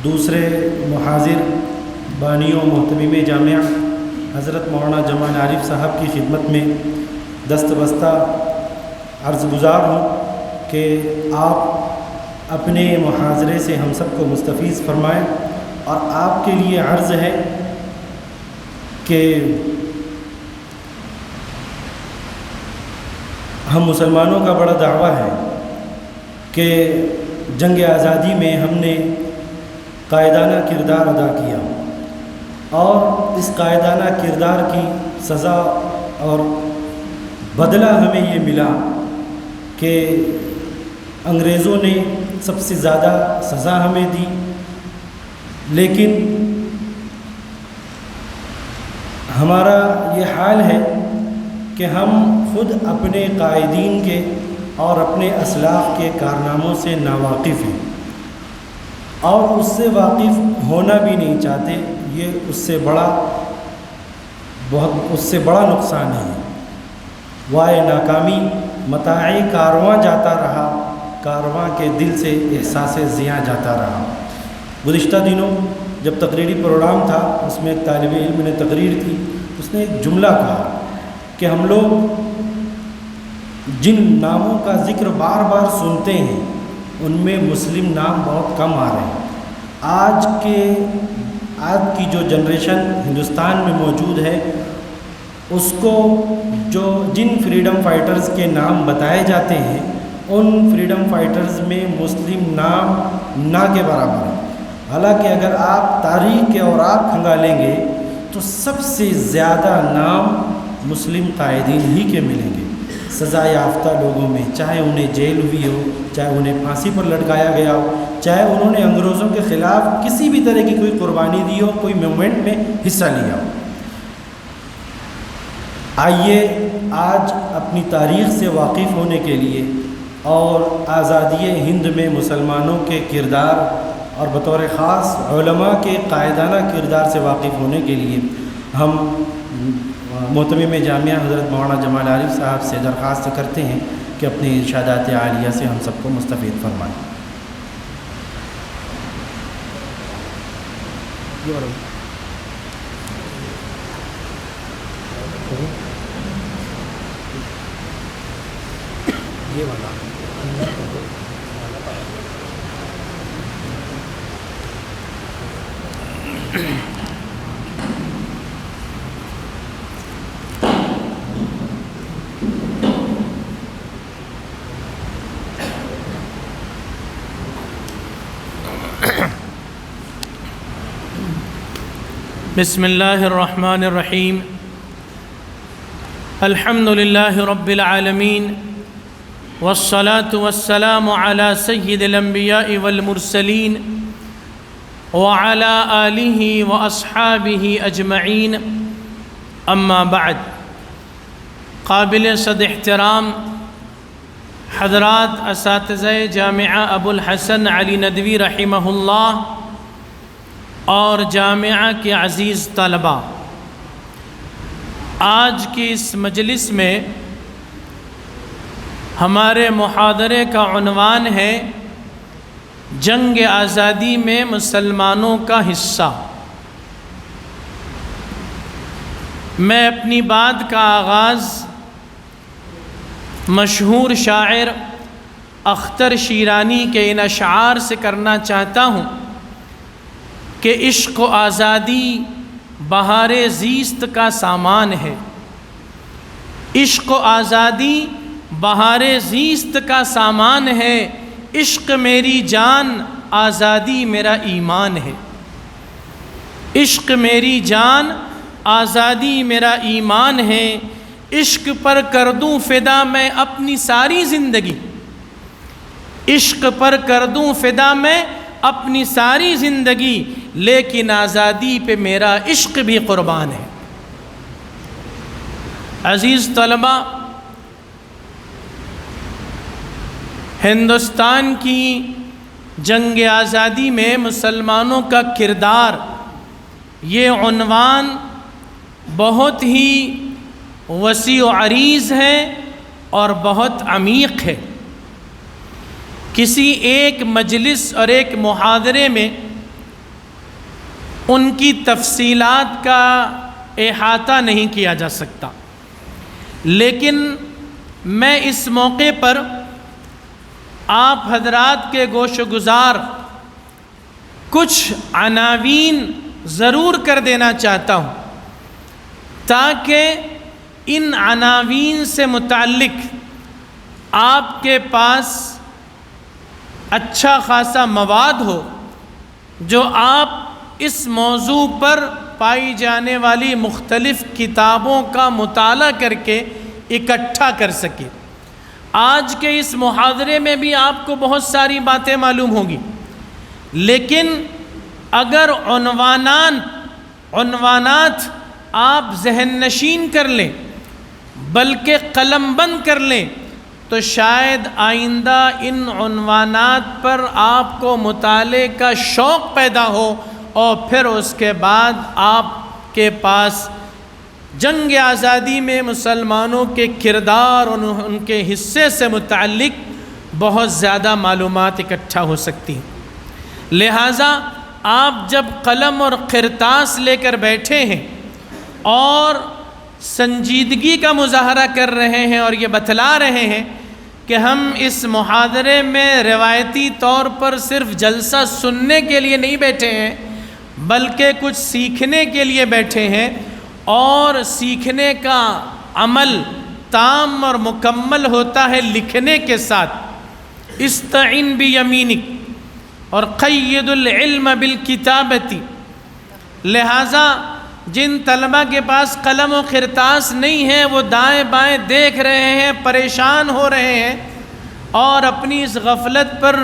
دوسرے محاضر بانی و محتمم جامعہ حضرت مولانا جمال عارف صاحب کی خدمت میں دست بستہ عرض گزار ہوں کہ آپ اپنے محاضرے سے ہم سب کو مستفیض فرمائیں، اور آپ کے لیے عرض ہے کہ ہم مسلمانوں کا بڑا دعویٰ ہے کہ جنگ آزادی میں ہم نے قائدانہ کردار ادا کیا، اور اس قائدانہ کردار کی سزا اور بدلہ ہمیں یہ ملا کہ انگریزوں نے سب سے زیادہ سزا ہمیں دی، لیکن ہمارا یہ حال ہے کہ ہم خود اپنے قائدین کے اور اپنے اسلاف کے کارناموں سے ناواقف ہیں، اور اس سے واقف ہونا بھی نہیں چاہتے۔ یہ اس سے بڑا نقصان ہے۔ وائے ناکامی متاع کارواں جاتا رہا، کارواں کے دل سے احساس زیاں جاتا رہا۔ گزشتہ دنوں جب تقریری پروگرام تھا، اس میں ایک طالب علم نے تقریر تھی، اس نے ایک جملہ کہا کہ ہم لوگ جن ناموں کا ذکر بار بار سنتے ہیں ان میں مسلم نام بہت کم آ رہے ہیں۔ آج کی جو جنریشن ہندوستان میں موجود ہے، اس کو جن فریڈم فائٹرز کے نام بتائے جاتے ہیں، ان فریڈم فائٹرز میں مسلم نام نہ کے برابر ہے۔ حالانکہ اگر آپ تاریخ کے اوراق کھنگالیں گے تو سب سے زیادہ نام مسلم قائدین ہی کے ملیں گے، سزا یافتہ لوگوں میں، چاہے انہیں جیل ہوئی ہو، چاہے انہیں پھانسی پر لٹکایا گیا ہو، چاہے انہوں نے انگریزوں کے خلاف کسی بھی طرح کی کوئی قربانی دی ہو، کوئی موومنٹ میں حصہ لیا ہو۔ آئیے آج اپنی تاریخ سے واقف ہونے کے لیے اور آزادی ہند میں مسلمانوں کے کردار اور بطور خاص علماء کے قائدانہ کردار سے واقف ہونے کے لیے ہم محتمم جامعہ حضرت مولانا جمال عارف صاحب سے درخواست کرتے ہیں کہ اپنی ارشادات عالیہ سے ہم سب کو مستفید فرمائیں۔ یہ والا بسم اللہ الرحمن الرحیم، الحمد للہ رب العالمین، والصلاة والسلام على سید الانبیاء والمرسلین وعلى آلہ واصحابہ اجمعین، اما بعد۔ قابل صد احترام حضرات اساتذہ جامعہ ابو الحسن علی ندوی رحمہ اللہ اور جامعہ کے عزیز طلباء، آج کی اس مجلس میں ہمارے محاضرے کا عنوان ہے جنگ آزادی میں مسلمانوں کا حصہ۔ میں اپنی بات کا آغاز مشہور شاعر اختر شیرانی کے ان اشعار سے کرنا چاہتا ہوں کہ عشق و آزادی بہار زیست کا سامان ہے، عشق و آزادی بہار زیست کا سامان ہے، عشق میری جان آزادی میرا ایمان ہے، عشق میری جان آزادی میرا ایمان ہے، عشق پر کر دوں فدا میں اپنی ساری زندگی، عشق پر کر دوں فدا میں اپنی ساری زندگی، لیکن آزادی پہ میرا عشق بھی قربان ہے۔ عزیز طلباء، ہندوستان کی جنگ آزادی میں مسلمانوں کا کردار، یہ عنوان بہت ہی وسیع و عریض ہے اور بہت عمیق ہے۔ کسی ایک مجلس اور ایک محاضرے میں ان کی تفصیلات کا احاطہ نہیں کیا جا سکتا، لیکن میں اس موقع پر آپ حضرات کے گوش و گزار کچھ عناوین ضرور کر دینا چاہتا ہوں، تاکہ ان عناوین سے متعلق آپ کے پاس اچھا خاصا مواد ہو جو آپ اس موضوع پر پائی جانے والی مختلف کتابوں کا مطالعہ کر کے اکٹھا کر سکے۔ آج کے اس محاضرے میں بھی آپ کو بہت ساری باتیں معلوم ہوں گی، لیکن اگر عنوانات آپ ذہن نشین کر لیں بلکہ قلم بند کر لیں تو شاید آئندہ ان عنوانات پر آپ کو مطالعے کا شوق پیدا ہو، اور پھر اس کے بعد آپ کے پاس جنگ آزادی میں مسلمانوں کے کردار اور ان کے حصے سے متعلق بہت زیادہ معلومات اکٹھا ہو سکتی ہیں۔ لہٰذا آپ جب قلم اور کرتاس لے کر بیٹھے ہیں اور سنجیدگی کا مظاہرہ کر رہے ہیں اور یہ بتلا رہے ہیں کہ ہم اس محاضرے میں روایتی طور پر صرف جلسہ سننے کے لیے نہیں بیٹھے ہیں بلکہ کچھ سیکھنے کے لیے بیٹھے ہیں، اور سیکھنے کا عمل تام اور مکمل ہوتا ہے لکھنے کے ساتھ۔ استعن بیمینک اور قید العلم بالکتابتی۔ لہٰذا جن طلبہ کے پاس قلم و کرتاس نہیں ہے وہ دائیں بائیں دیکھ رہے ہیں، پریشان ہو رہے ہیں اور اپنی اس غفلت پر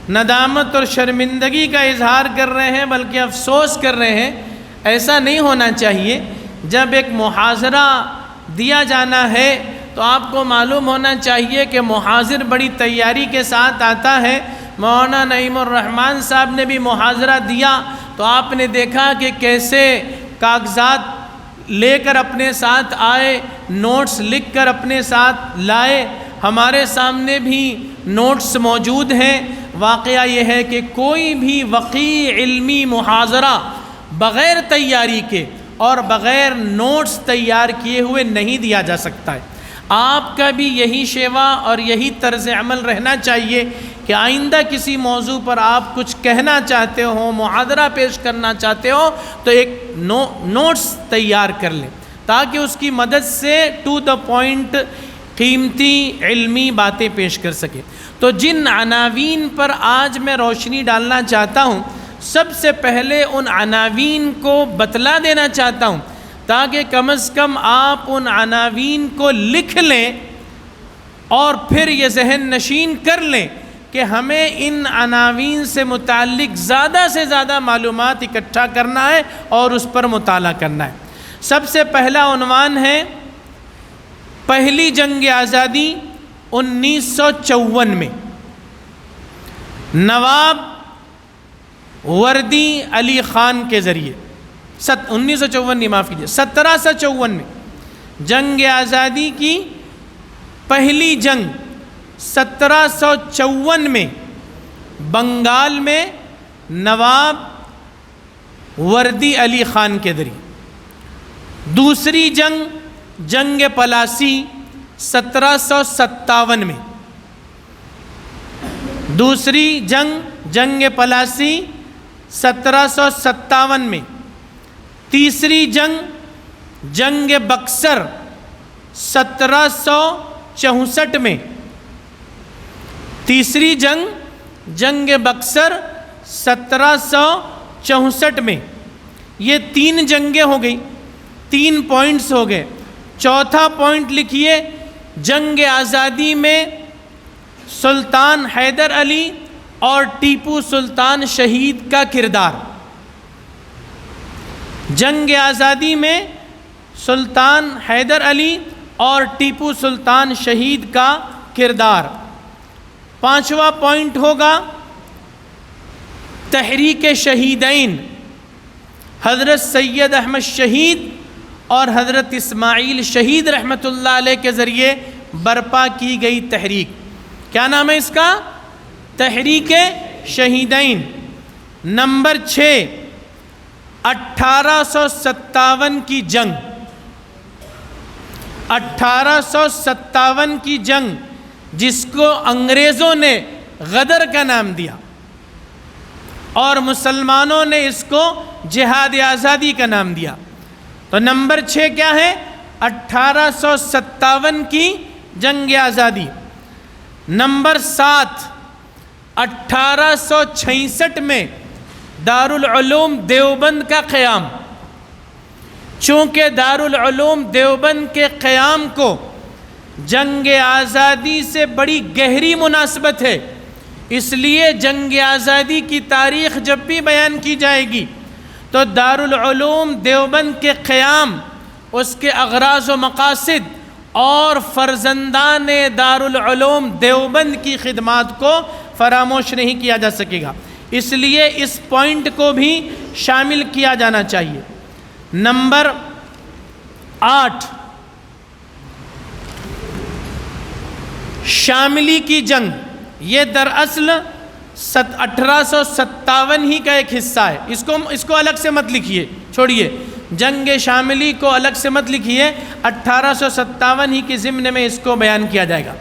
ندامت اور شرمندگی کا اظہار کر رہے ہیں بلکہ افسوس کر رہے ہیں۔ ایسا نہیں ہونا چاہیے۔ جب ایک محاضرہ دیا جانا ہے تو آپ کو معلوم ہونا چاہیے کہ محاضر بڑی تیاری کے ساتھ آتا ہے۔ مولانا نعیم الرحمن صاحب نے بھی محاضرہ دیا تو آپ نے دیکھا کہ کیسے کاغذات لے کر اپنے ساتھ آئے، نوٹس لکھ کر اپنے ساتھ لائے۔ ہمارے سامنے بھی نوٹس موجود ہیں۔ واقعہ یہ ہے کہ کوئی بھی وقیع علمی محاضرہ بغیر تیاری کے اور بغیر نوٹس تیار کیے ہوئے نہیں دیا جا سکتا ہے۔ آپ کا بھی یہی شیوا اور یہی طرز عمل رہنا چاہیے کہ آئندہ کسی موضوع پر آپ کچھ کہنا چاہتے ہو، محاضرہ پیش کرنا چاہتے ہو تو ایک نوٹس تیار کر لیں تاکہ اس کی مدد سے ٹو دا پوائنٹ قیمتی علمی باتیں پیش کر سکے۔ تو جن عناوین پر آج میں روشنی ڈالنا چاہتا ہوں، سب سے پہلے ان عناوین کو بتلا دینا چاہتا ہوں تاکہ کم از کم آپ ان عناوین کو لکھ لیں اور پھر یہ ذہن نشین کر لیں کہ ہمیں ان عناوین سے متعلق زیادہ سے زیادہ معلومات اکٹھا کرنا ہے اور اس پر مطالعہ کرنا ہے۔ سب سے پہلا عنوان ہے پہلی جنگ آزادی 1954 میں۔ نواب وردی علی خان کے ذریعے 1954 نہیں، معاف کیجیے، 1754 میں جنگ آزادی کی پہلی جنگ 1754 میں بنگال میں نواب وردی علی خان کے ذریعے۔ دوسری جنگ پلاسی 1757 میں۔ دوسری جنگ پلاسی 1757 میں۔ تیسری جنگ بکسر 1764 میں۔ تیسری جنگ بکسر 1764 میں۔ یہ 3 جنگیں ہو گئی، 3 پوائنٹس ہو گئے۔ چوتھا پوائنٹ لکھیے، جنگ آزادی میں سلطان حیدر علی اور ٹیپو سلطان شہید کا کردار۔ جنگ آزادی میں سلطان حیدر علی اور ٹیپو سلطان شہید کا کردار۔ پانچواں پوائنٹ ہوگا تحریک شہیدین، حضرت سید احمد شہید اور حضرت اسماعیل شہید رحمۃ اللہ علیہ کے ذریعے برپا کی گئی تحریک۔ کیا نام ہے اس کا؟ تحریک شہیدین۔ نمبر 6 1857 کی جنگ، 1857 کی جنگ جس کو انگریزوں نے غدر کا نام دیا اور مسلمانوں نے اس کو جہاد آزادی کا نام دیا۔ تو نمبر 6 کیا ہے؟ 1857 کی جنگ آزادی۔ نمبر 7، 1866 میں دارالعلوم دیوبند کا قیام۔ چونکہ دارالعلوم دیوبند کے قیام کو جنگ آزادی سے بڑی گہری مناسبت ہے، اس لیے جنگ آزادی کی تاریخ جب بھی بیان کی جائے گی تو دارالعلوم دیوبند کے قیام، اس کے اغراض و مقاصد اور فرزندان دارالعلوم دیوبند کی خدمات کو فراموش نہیں کیا جا سکے گا، اس لیے اس پوائنٹ کو بھی شامل کیا جانا چاہیے۔ نمبر 8، شاملی کی جنگ۔ یہ دراصل 1857 ہی کا ایک حصہ ہے، اس کو الگ سے مت لکھیے، چھوڑیے، جنگ شاملی کو الگ سے مت لکھیے، 1857 ہی کے ضمن میں اس کو بیان کیا جائے گا۔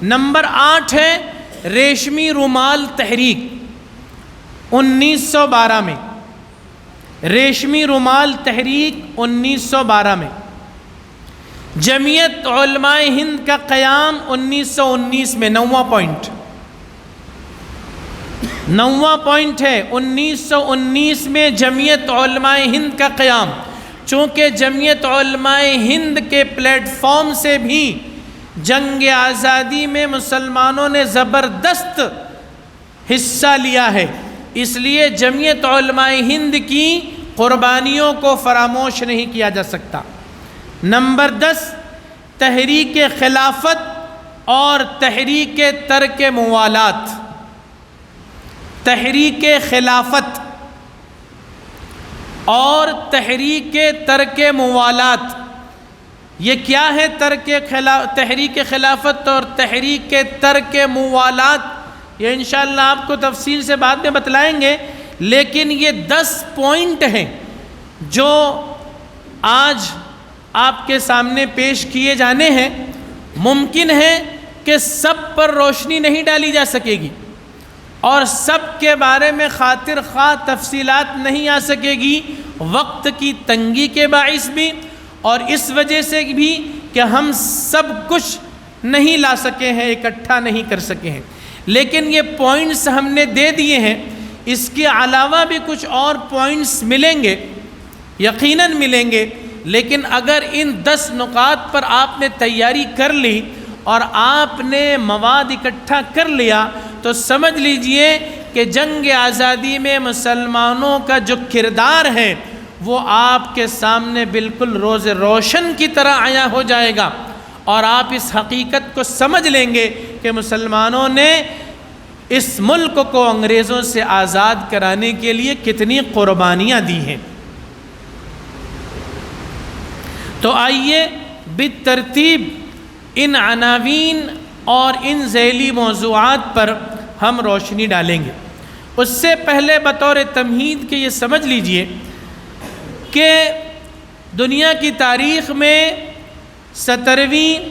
نمبر 8 ہے ریشمی رومال تحریک، 1912 میں، ریشمی رومال تحریک 1912 میں۔ جمعیت علماء ہند کا قیام 1919 میں، 9واں پوائنٹ، 9واں پوائنٹ ہے 1919 میں جمعیت علماء ہند کا قیام۔ چونکہ جمعیت علماء ہند کے پلیٹ فارم سے بھی جنگ آزادی میں مسلمانوں نے زبردست حصہ لیا ہے، اس لیے جمعیت علماء ہند کی قربانیوں کو فراموش نہیں کیا جا سکتا۔ نمبر 10، تحریک خلافت اور تحریک ترک موالات۔ تحریک خلافت اور تحریک ترک موالات، یہ کیا ہے؟ تحریک خلافت اور تحریک ترک موالات، یہ انشاءاللہ آپ کو تفصیل سے بعد میں بتلائیں گے، لیکن یہ 10 پوائنٹ ہیں جو آج آپ کے سامنے پیش کیے جانے ہیں۔ ممکن ہے کہ سب پر روشنی نہیں ڈالی جا سکے گی اور سب کے بارے میں خاطر خواہ تفصیلات نہیں آ سکے گی، وقت کی تنگی کے باعث بھی اور اس وجہ سے بھی کہ ہم سب کچھ نہیں لا سکے ہیں، اکٹھا نہیں کر سکے ہیں، لیکن یہ پوائنٹس ہم نے دے دیے ہیں۔ اس کے علاوہ بھی کچھ اور پوائنٹس ملیں گے، یقیناً ملیں گے، لیکن اگر ان 10 نکات پر آپ نے تیاری کر لی اور آپ نے مواد اکٹھا کر لیا تو سمجھ لیجئے کہ جنگ آزادی میں مسلمانوں کا جو کردار ہے وہ آپ کے سامنے بالکل روز روشن کی طرح عیاں ہو جائے گا، اور آپ اس حقیقت کو سمجھ لیں گے کہ مسلمانوں نے اس ملک کو انگریزوں سے آزاد کرانے کے لیے کتنی قربانیاں دی ہیں۔ تو آئیے بالترتیب ان عناوین اور ان ذیلی موضوعات پر ہم روشنی ڈالیں گے۔ اس سے پہلے بطور تمہید کے یہ سمجھ لیجئے کہ دنیا کی تاریخ میں 17ویں،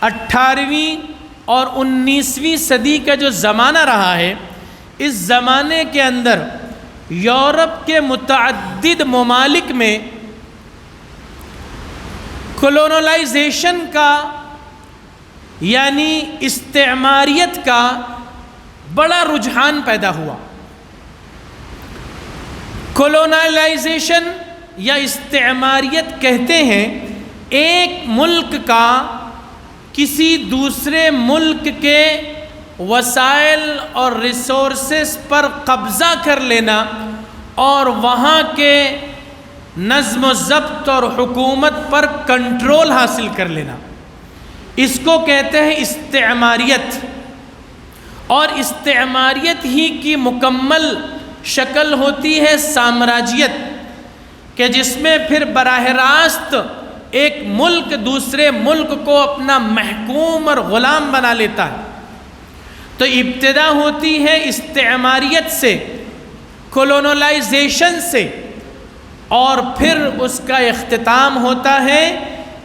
18ویں اور 19ویں صدی کا جو زمانہ رہا ہے، اس زمانے کے اندر یورپ کے متعدد ممالک میں کولونلائزیشن کا یعنی استعماریت کا بڑا رجحان پیدا ہوا۔ کولونلائزیشن یا استعماریت کہتے ہیں ایک ملک کا کسی دوسرے ملک کے وسائل اور ریسورسز پر قبضہ کر لینا اور وہاں کے نظم و ضبط اور حکومت پر کنٹرول حاصل کر لینا، اس کو کہتے ہیں استعماریت۔ اور استعماریت ہی کی مکمل شکل ہوتی ہے سامراجیت، کہ جس میں پھر براہ راست ایک ملک دوسرے ملک کو اپنا محکوم اور غلام بنا لیتا ہے۔ تو ابتدا ہوتی ہے استعماریت سے، کولونلائزیشن سے، اور پھر اس کا اختتام ہوتا ہے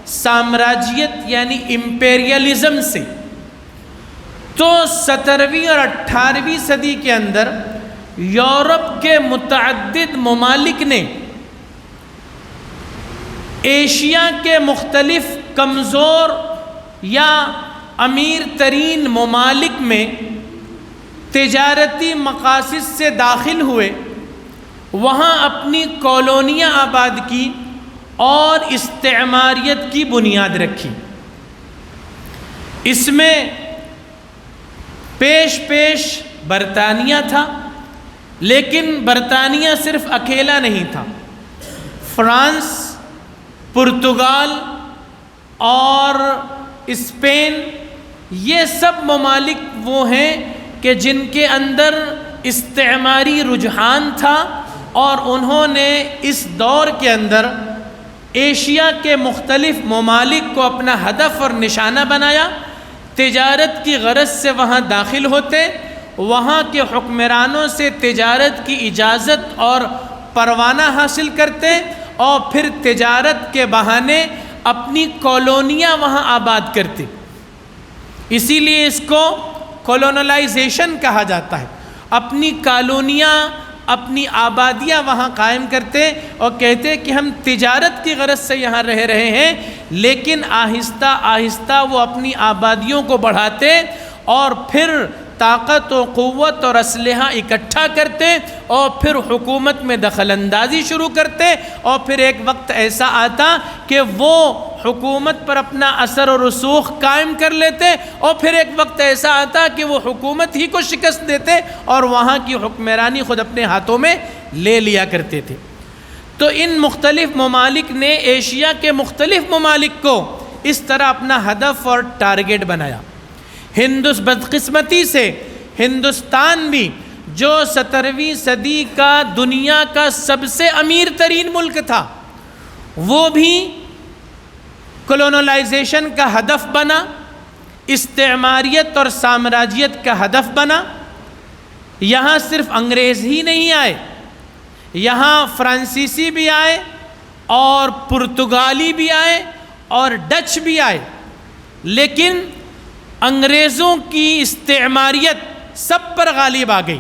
سامراجیت یعنی امپیریلزم سے۔ تو 17ویں اور 18ویں صدی کے اندر یورپ کے متعدد ممالک نے ایشیا کے مختلف کمزور یا امیر ترین ممالک میں تجارتی مقاصد سے داخل ہوئے، وہاں اپنی کالونیاں آباد کی اور استعماریت کی بنیاد رکھی۔ اس میں پیش برطانیہ تھا، لیکن برطانیہ صرف اکیلا نہیں تھا۔ فرانس، پرتگال اور اسپین، یہ سب ممالک وہ ہیں کہ جن کے اندر استعماری رجحان تھا، اور انہوں نے اس دور کے اندر ایشیا کے مختلف ممالک کو اپنا ہدف اور نشانہ بنایا، تجارت کی غرض سے وہاں داخل ہوتے، وہاں کے حکمرانوں سے تجارت کی اجازت اور پروانہ حاصل کرتے، اور پھر تجارت کے بہانے اپنی کالونیاں وہاں آباد کرتے۔ اسی لیے اس کو کولونلائزیشن کہا جاتا ہے۔ اپنی کالونیاں، اپنی آبادیاں وہاں قائم کرتے اور کہتے کہ ہم تجارت کی غرض سے یہاں رہ رہے ہیں، لیکن آہستہ آہستہ وہ اپنی آبادیوں کو بڑھاتے اور پھر طاقت و قوت اور اسلحہ اکٹھا کرتے اور پھر حکومت میں دخل اندازی شروع کرتے، اور پھر ایک وقت ایسا آتا کہ وہ حکومت پر اپنا اثر و رسوخ قائم کر لیتے، اور پھر ایک وقت ایسا آتا کہ وہ حکومت ہی کو شکست دیتے اور وہاں کی حکمرانی خود اپنے ہاتھوں میں لے لیا کرتے تھے۔ تو ان مختلف ممالک نے ایشیا کے مختلف ممالک کو اس طرح اپنا ہدف اور ٹارگٹ بنایا۔ بدقسمتی سے ہندوستان بھی جو 17ویں صدی کا دنیا کا سب سے امیر ترین ملک تھا، وہ بھی کولونلائزیشن کا ہدف بنا، استعماریت اور سامراجیت کا ہدف بنا۔ یہاں صرف انگریز ہی نہیں آئے، یہاں فرانسیسی بھی آئے اور پرتگالی بھی آئے اور ڈچ بھی آئے، لیکن انگریزوں کی استعماریت سب پر غالب آ گئی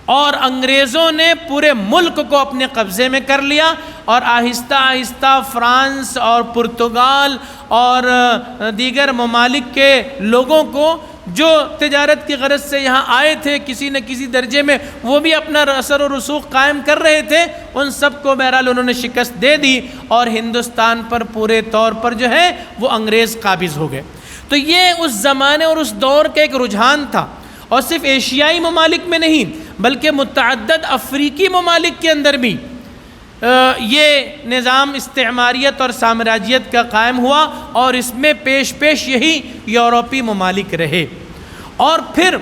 اور انگریزوں نے پورے ملک کو اپنے قبضے میں کر لیا، اور آہستہ آہستہ فرانس اور پرتگال اور دیگر ممالک کے لوگوں کو جو تجارت کی غرض سے یہاں آئے تھے کسی نہ کسی درجے میں، وہ بھی اپنا اثر و رسوخ قائم کر رہے تھے، ان سب کو بہرحال انہوں نے شکست دے دی اور ہندوستان پر پورے طور پر جو ہے وہ انگریز قابض ہو گئے۔ تو یہ اس زمانے اور اس دور کا ایک رجحان تھا، اور صرف ایشیائی ممالک میں نہیں بلکہ متعدد افریقی ممالک کے اندر بھی یہ نظام استعماریت اور سامراجیت کا قائم ہوا، اور اس میں پیش یہی یورپی ممالک رہے۔ اور پھر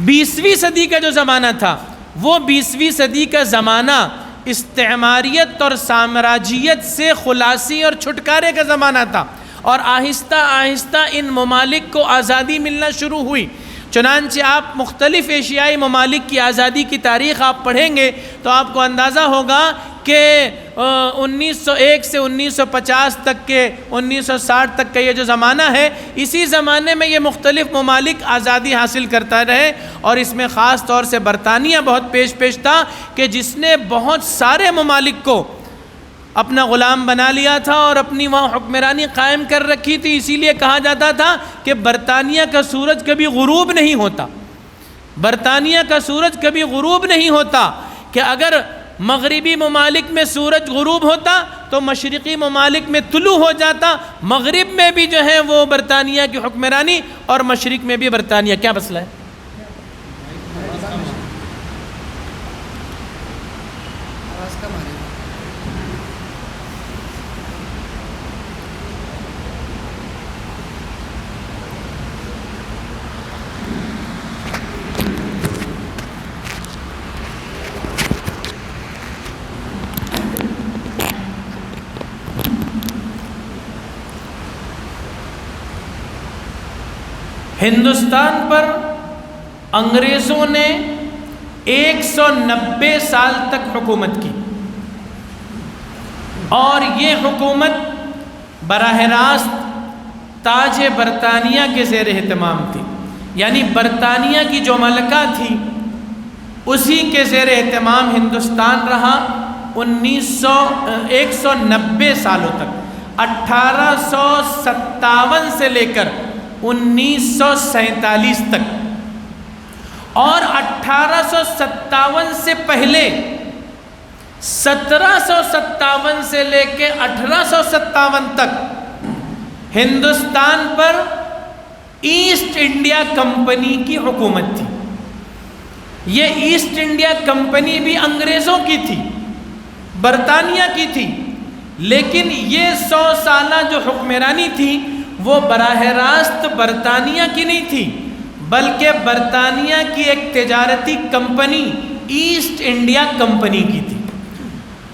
20ویں صدی کا جو زمانہ تھا، وہ 20ویں صدی کا زمانہ استعماریت اور سامراجیت سے خلاصی اور چھٹکارے کا زمانہ تھا، اور آہستہ آہستہ ان ممالک کو آزادی ملنا شروع ہوئی۔ چنانچہ آپ مختلف ایشیائی ممالک کی آزادی کی تاریخ آپ پڑھیں گے تو آپ کو اندازہ ہوگا کہ 1901 سے 1950 تک کے 1960 تک کا یہ جو زمانہ ہے، اسی زمانے میں یہ مختلف ممالک آزادی حاصل کرتا رہے، اور اس میں خاص طور سے برطانیہ بہت پیش تھا کہ جس نے بہت سارے ممالک کو اپنا غلام بنا لیا تھا اور اپنی وہاں حکمرانی قائم کر رکھی تھی۔ اسی لیے کہا جاتا تھا کہ برطانیہ کا سورج کبھی غروب نہیں ہوتا، برطانیہ کا سورج کبھی غروب نہیں ہوتا، کہ اگر مغربی ممالک میں سورج غروب ہوتا تو مشرقی ممالک میں طلوع ہو جاتا، مغرب میں بھی جو ہے وہ برطانیہ کی حکمرانی اور مشرق میں بھی برطانیہ۔ کیا مسئلہ ہے؟ ہندوستان پر انگریزوں نے 190 سال تک حکومت کی، اور یہ حکومت براہ راست تاج برطانیہ کے زیر اہتمام تھی، یعنی برطانیہ کی جو ملکہ تھی اسی کے زیر اہتمام ہندوستان رہا 190 سالوں تک، 1857 سے لے کر 1947 تک، اور 1857 سے پہلے 1757 سے لے کے 1857 تک ہندوستان پر ایسٹ انڈیا کمپنی کی حکومت تھی۔ یہ ایسٹ انڈیا کمپنی بھی انگریزوں کی تھی، برطانیہ کی تھی، لیکن یہ 100 سالہ جو حکمرانی تھی وہ براہ راست برطانیہ کی نہیں تھی، بلکہ برطانیہ کی ایک تجارتی کمپنی ایسٹ انڈیا کمپنی کی تھی۔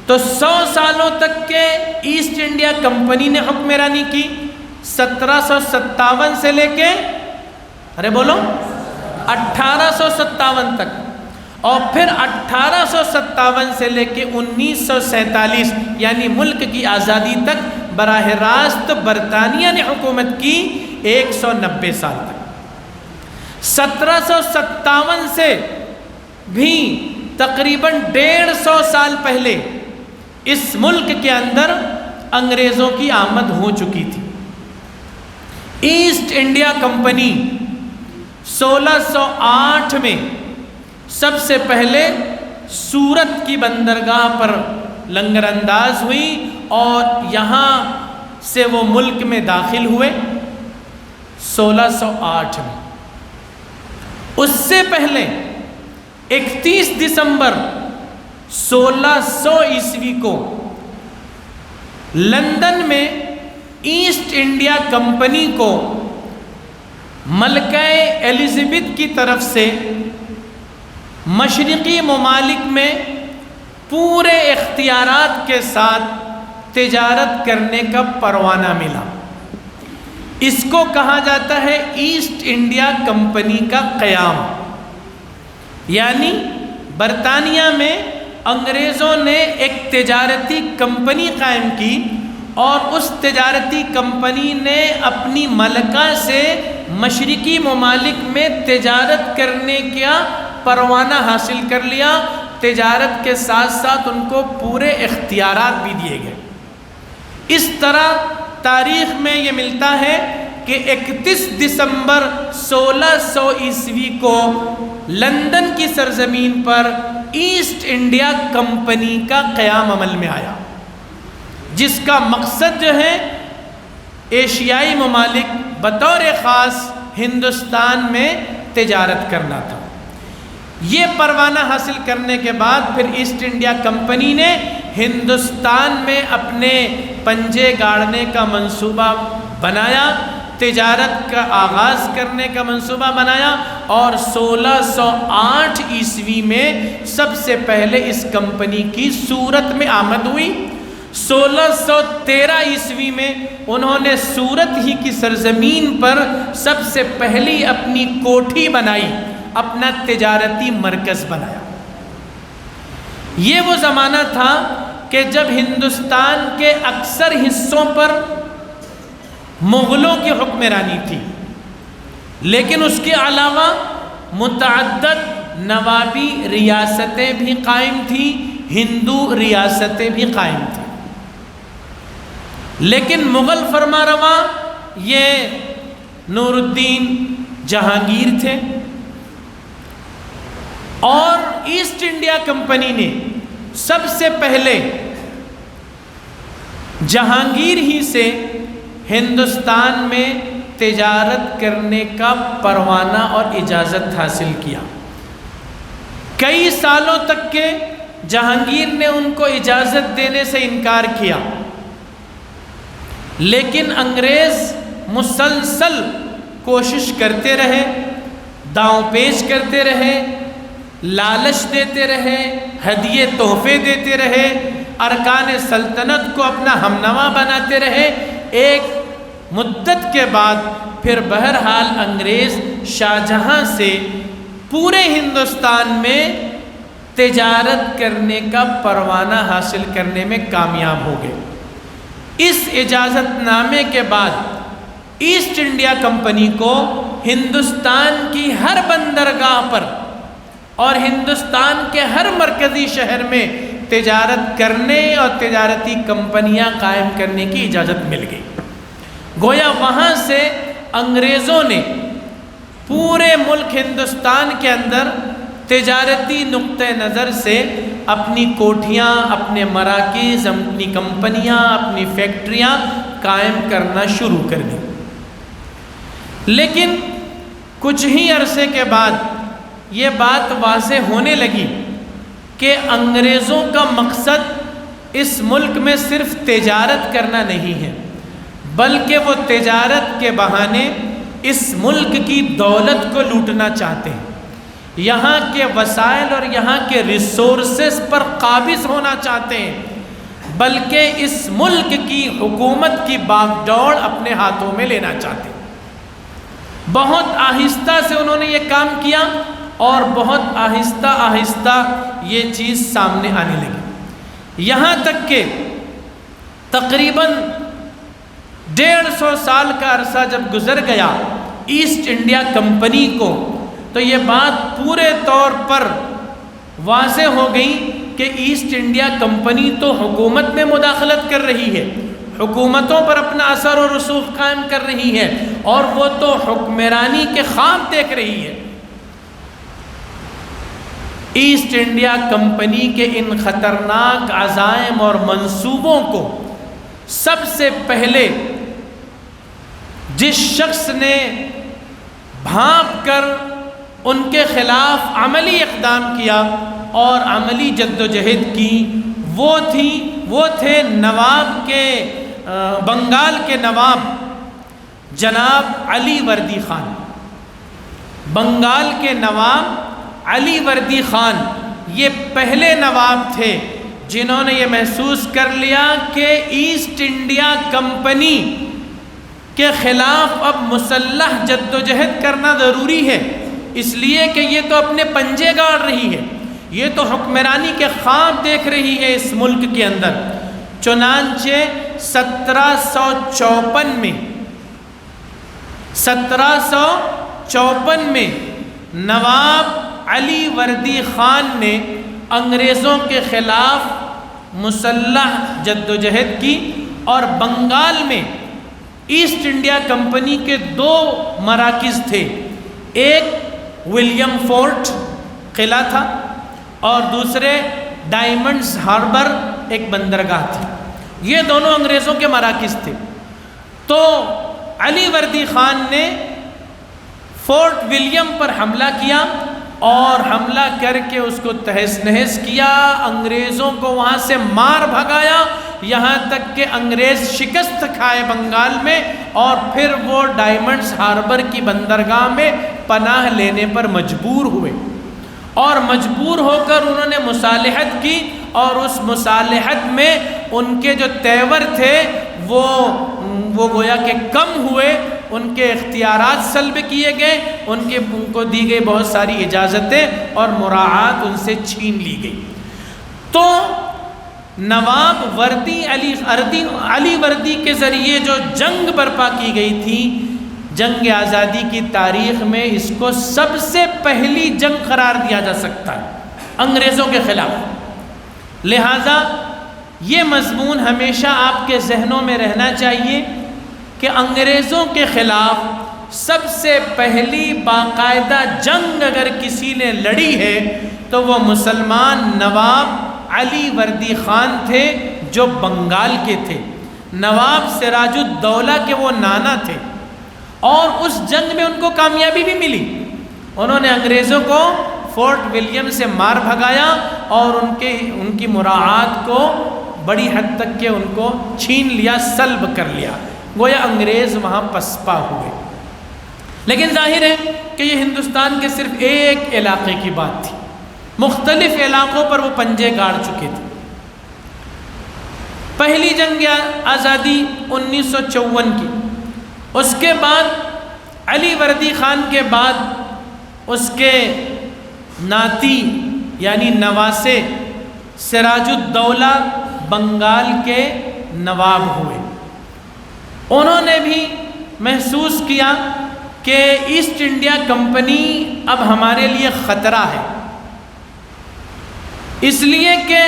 تو 100 سالوں تک کے ایسٹ انڈیا کمپنی نے حکمرانی کی، 1757 سے لے کے 1857 تک، اور پھر 1857 سے لے کے 1947 یعنی ملک کی آزادی تک براہ راست برطانیہ نے حکومت کی 190 سال تک۔ 1757 سے بھی تقریباً 150 سال پہلے اس ملک کے اندر انگریزوں کی آمد ہو چکی تھی۔ ایسٹ انڈیا کمپنی 1608 میں سب سے پہلے سورت کی بندرگاہ پر لنگر انداز ہوئی اور یہاں سے وہ ملک میں داخل ہوئے 1608 میں۔ اس سے پہلے 31 دسمبر 1600 عیسوی کو لندن میں ایسٹ انڈیا کمپنی کو ملکہ ایلزبتھ کی طرف سے مشرقی ممالک میں پورے اختیارات کے ساتھ تجارت کرنے کا پروانہ ملا۔ اس کو کہا جاتا ہے ایسٹ انڈیا کمپنی کا قیام، یعنی برطانیہ میں انگریزوں نے ایک تجارتی کمپنی قائم کی اور اس تجارتی کمپنی نے اپنی ملکہ سے مشرقی ممالک میں تجارت کرنے کا پروانہ حاصل کر لیا، تجارت کے ساتھ ساتھ ان کو پورے اختیارات بھی دیے گئے۔ اس طرح تاریخ میں یہ ملتا ہے کہ 31 دسمبر 1600 عیسوی کو لندن کی سرزمین پر ایسٹ انڈیا کمپنی کا قیام عمل میں آیا، جس کا مقصد جو ہے ایشیائی ممالک بطور خاص ہندوستان میں تجارت کرنا تھا۔ یہ پروانہ حاصل کرنے کے بعد پھر ایسٹ انڈیا کمپنی نے ہندوستان میں اپنے پنجے گاڑنے کا منصوبہ بنایا، تجارت کا آغاز کرنے کا منصوبہ بنایا، اور 1608 عیسوی میں سب سے پہلے اس کمپنی کی سورت میں آمد ہوئی۔ 1613 عیسوی میں انہوں نے سورت ہی کی سرزمین پر سب سے پہلی اپنی کوٹھی بنائی، اپنا تجارتی مرکز بنایا۔ یہ وہ زمانہ تھا کہ جب ہندوستان کے اکثر حصوں پر مغلوں کی حکمرانی تھی، لیکن اس کے علاوہ متعدد نوابی ریاستیں بھی قائم تھیں، ہندو ریاستیں بھی قائم تھیں، لیکن مغل فرمانروا یہ نور الدین جہانگیر تھے، اور ایسٹ انڈیا کمپنی نے سب سے پہلے جہانگیر ہی سے ہندوستان میں تجارت کرنے کا پروانہ اور اجازت حاصل کیا۔ کئی سالوں تک کے جہانگیر نے ان کو اجازت دینے سے انکار کیا، لیکن انگریز مسلسل کوشش کرتے رہے، داؤں پیچ کرتے رہے، لالچ دیتے رہے، ہدیے تحفے دیتے رہے، ارکان سلطنت کو اپنا ہمنوا بناتے رہے۔ ایک مدت کے بعد پھر بہرحال انگریز شاہجہاں سے پورے ہندوستان میں تجارت کرنے کا پروانہ حاصل کرنے میں کامیاب ہو گئے۔ اس اجازت نامے کے بعد ایسٹ انڈیا کمپنی کو ہندوستان کی ہر بندرگاہ پر اور ہندوستان کے ہر مرکزی شہر میں تجارت کرنے اور تجارتی کمپنیاں قائم کرنے کی اجازت مل گئی۔ گویا وہاں سے انگریزوں نے پورے ملک ہندوستان کے اندر تجارتی نقطہ نظر سے اپنی کوٹھیاں، اپنے مراکز، اپنی کمپنیاں، اپنی فیکٹریاں قائم کرنا شروع کر دی۔ لیکن کچھ ہی عرصے کے بعد یہ بات واضح ہونے لگی کہ انگریزوں کا مقصد اس ملک میں صرف تجارت کرنا نہیں ہے، بلکہ وہ تجارت کے بہانے اس ملک کی دولت کو لوٹنا چاہتے ہیں، یہاں کے وسائل اور یہاں کے ریسورسز پر قابض ہونا چاہتے ہیں، بلکہ اس ملک کی حکومت کی باغ ڈور اپنے ہاتھوں میں لینا چاہتے ہیں۔ بہت آہستہ سے انہوں نے یہ کام کیا اور بہت آہستہ آہستہ یہ چیز سامنے آنے لگی، یہاں تک کہ تقریباً 150 سال کا عرصہ جب گزر گیا ایسٹ انڈیا کمپنی کو، تو یہ بات پورے طور پر واضح ہو گئی کہ ایسٹ انڈیا کمپنی تو حکومت میں مداخلت کر رہی ہے، حکومتوں پر اپنا اثر و رسوخ قائم کر رہی ہے، اور وہ تو حکمرانی کے خواب دیکھ رہی ہے۔ ایسٹ انڈیا کمپنی کے ان خطرناک عزائم اور منصوبوں کو سب سے پہلے جس شخص نے بھانپ کر ان کے خلاف عملی اقدام کیا اور عملی جدوجہد کی، وہ تھے نواب کے بنگال کے نواب جناب علی وردی خان۔ بنگال کے نواب علی وردی خان یہ پہلے نواب تھے جنہوں نے یہ محسوس کر لیا کہ ایسٹ انڈیا کمپنی کے خلاف اب مسلح جدوجہد کرنا ضروری ہے، اس لیے کہ یہ تو اپنے پنجے گاڑ رہی ہے، یہ تو حکمرانی کے خواب دیکھ رہی ہے اس ملک کے اندر۔ چنانچہ 1754 میں نواب علی وردی خان نے انگریزوں کے خلاف مسلح جدوجہد کی، اور بنگال میں ایسٹ انڈیا کمپنی کے 2 مراکز تھے، ایک ولیم فورٹ قلعہ تھا اور دوسرے ڈائمنڈز ہاربر ایک بندرگاہ تھی، یہ دونوں انگریزوں کے مراکز تھے۔ تو علی وردی خان نے فورٹ ولیم پر حملہ کیا اور حملہ کر کے اس کو تہس نہس کیا، انگریزوں کو وہاں سے مار بھگایا، یہاں تک کہ انگریز شکست کھائے بنگال میں، اور پھر وہ ڈائمنڈز ہاربر کی بندرگاہ میں پناہ لینے پر مجبور ہوئے، اور مجبور ہو کر انہوں نے مصالحت کی، اور اس مصالحت میں ان کے جو تیور تھے وہ گویا کہ کم ہوئے، ان کے اختیارات سلب کیے گئے، ان کو دی گئی بہت ساری اجازتیں اور مراعات ان سے چھین لی گئی۔ تو نواب علی وردی کے ذریعے جو جنگ برپا کی گئی تھی، جنگ آزادی کی تاریخ میں اس کو سب سے پہلی جنگ قرار دیا جا سکتا ہے انگریزوں کے خلاف۔ لہذا یہ مضمون ہمیشہ آپ کے ذہنوں میں رہنا چاہیے کہ انگریزوں کے خلاف سب سے پہلی باقاعدہ جنگ اگر کسی نے لڑی ہے تو وہ مسلمان نواب علی وردی خان تھے، جو بنگال کے تھے، نواب سراج الدولہ کے وہ نانا تھے، اور اس جنگ میں ان کو کامیابی بھی ملی۔ انہوں نے انگریزوں کو فورٹ ولیم سے مار بھگایا اور ان کی مراعات کو بڑی حد تک کہ ان کو چھین لیا، سلب کر لیا، گویا انگریز وہاں پسپا ہوئے۔ لیکن ظاہر ہے کہ یہ ہندوستان کے صرف ایک علاقے کی بات تھی، مختلف علاقوں پر وہ پنجے گاڑ چکے تھے۔ پہلی جنگ آزادی 1954 کی، اس کے بعد علی وردی خان کے بعد اس کے ناتی یعنی نواسے سراج الدولہ بنگال کے نواب ہوئے۔ انہوں نے بھی محسوس کیا کہ ایسٹ انڈیا کمپنی اب ہمارے لیے خطرہ ہے، اس لیے کہ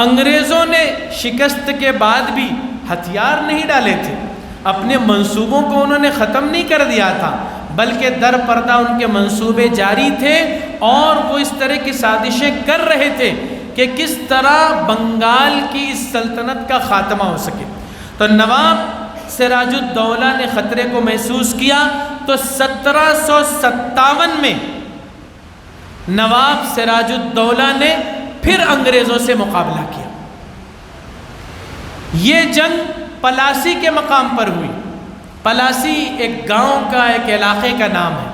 انگریزوں نے شکست کے بعد بھی ہتھیار نہیں ڈالے تھے، اپنے منصوبوں کو انہوں نے ختم نہیں کر دیا تھا، بلکہ در پردہ ان کے منصوبے جاری تھے، اور وہ اس طرح کی سازشیں کر رہے تھے کہ کس طرح بنگال کی اس سلطنت کا خاتمہ ہو سکے۔ تو نواب سراج الدولہ نے خطرے کو محسوس کیا، تو 1757 میں نواب سراج الدولہ نے پھر انگریزوں سے مقابلہ کیا۔ یہ جنگ پلاسی کے مقام پر ہوئی۔ پلاسی ایک گاؤں کا، ایک علاقے کا نام ہے،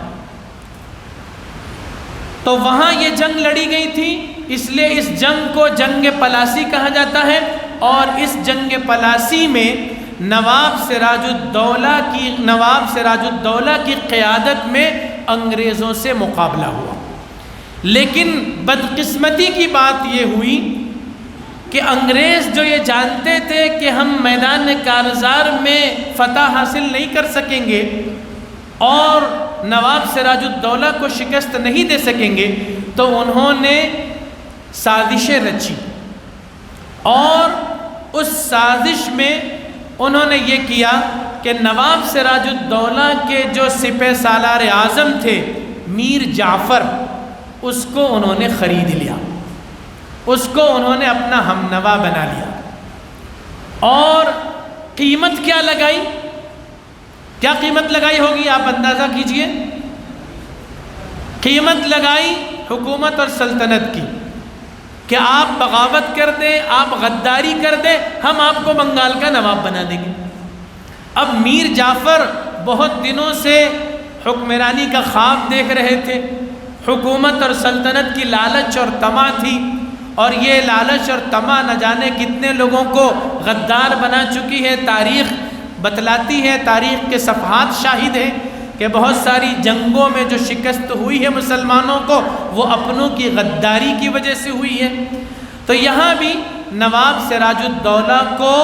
تو وہاں یہ جنگ لڑی گئی تھی، اس لیے اس جنگ کو جنگ پلاسی کہا جاتا ہے۔ اور اس جنگ پلاسی میں نواب سراج الدولہ کی قیادت میں انگریزوں سے مقابلہ ہوا، لیکن بدقسمتی کی بات یہ ہوئی کہ انگریز جو یہ جانتے تھے کہ ہم میدان کارزار میں فتح حاصل نہیں کر سکیں گے اور نواب سراج الدولہ کو شکست نہیں دے سکیں گے، تو انہوں نے سازشیں رچی، اور اس سازش میں انہوں نے یہ کیا کہ نواب سراج الدولہ کے جو سپہ سالار اعظم تھے میر جعفر، اس کو انہوں نے خرید لیا، اس کو انہوں نے اپنا ہم نوا بنا لیا۔ اور قیمت کیا لگائی؟ کیا قیمت لگائی ہوگی آپ اندازہ کیجئے؟ قیمت لگائی حکومت اور سلطنت کی کہ آپ بغاوت کر دیں، آپ غداری کر دیں، ہم آپ کو بنگال کا نواب بنا دیں گے۔ اب میر جعفر بہت دنوں سے حکمرانی کا خواب دیکھ رہے تھے، حکومت اور سلطنت کی لالچ اور طمع تھی، اور یہ لالچ اور طمع نہ جانے کتنے لوگوں کو غدار بنا چکی ہے۔ تاریخ بتلاتی ہے، تاریخ کے صفحات شاہد ہیں کہ بہت ساری جنگوں میں جو شکست ہوئی ہے مسلمانوں کو، وہ اپنوں کی غداری کی وجہ سے ہوئی ہے۔ تو یہاں بھی نواب سراج الدولہ کو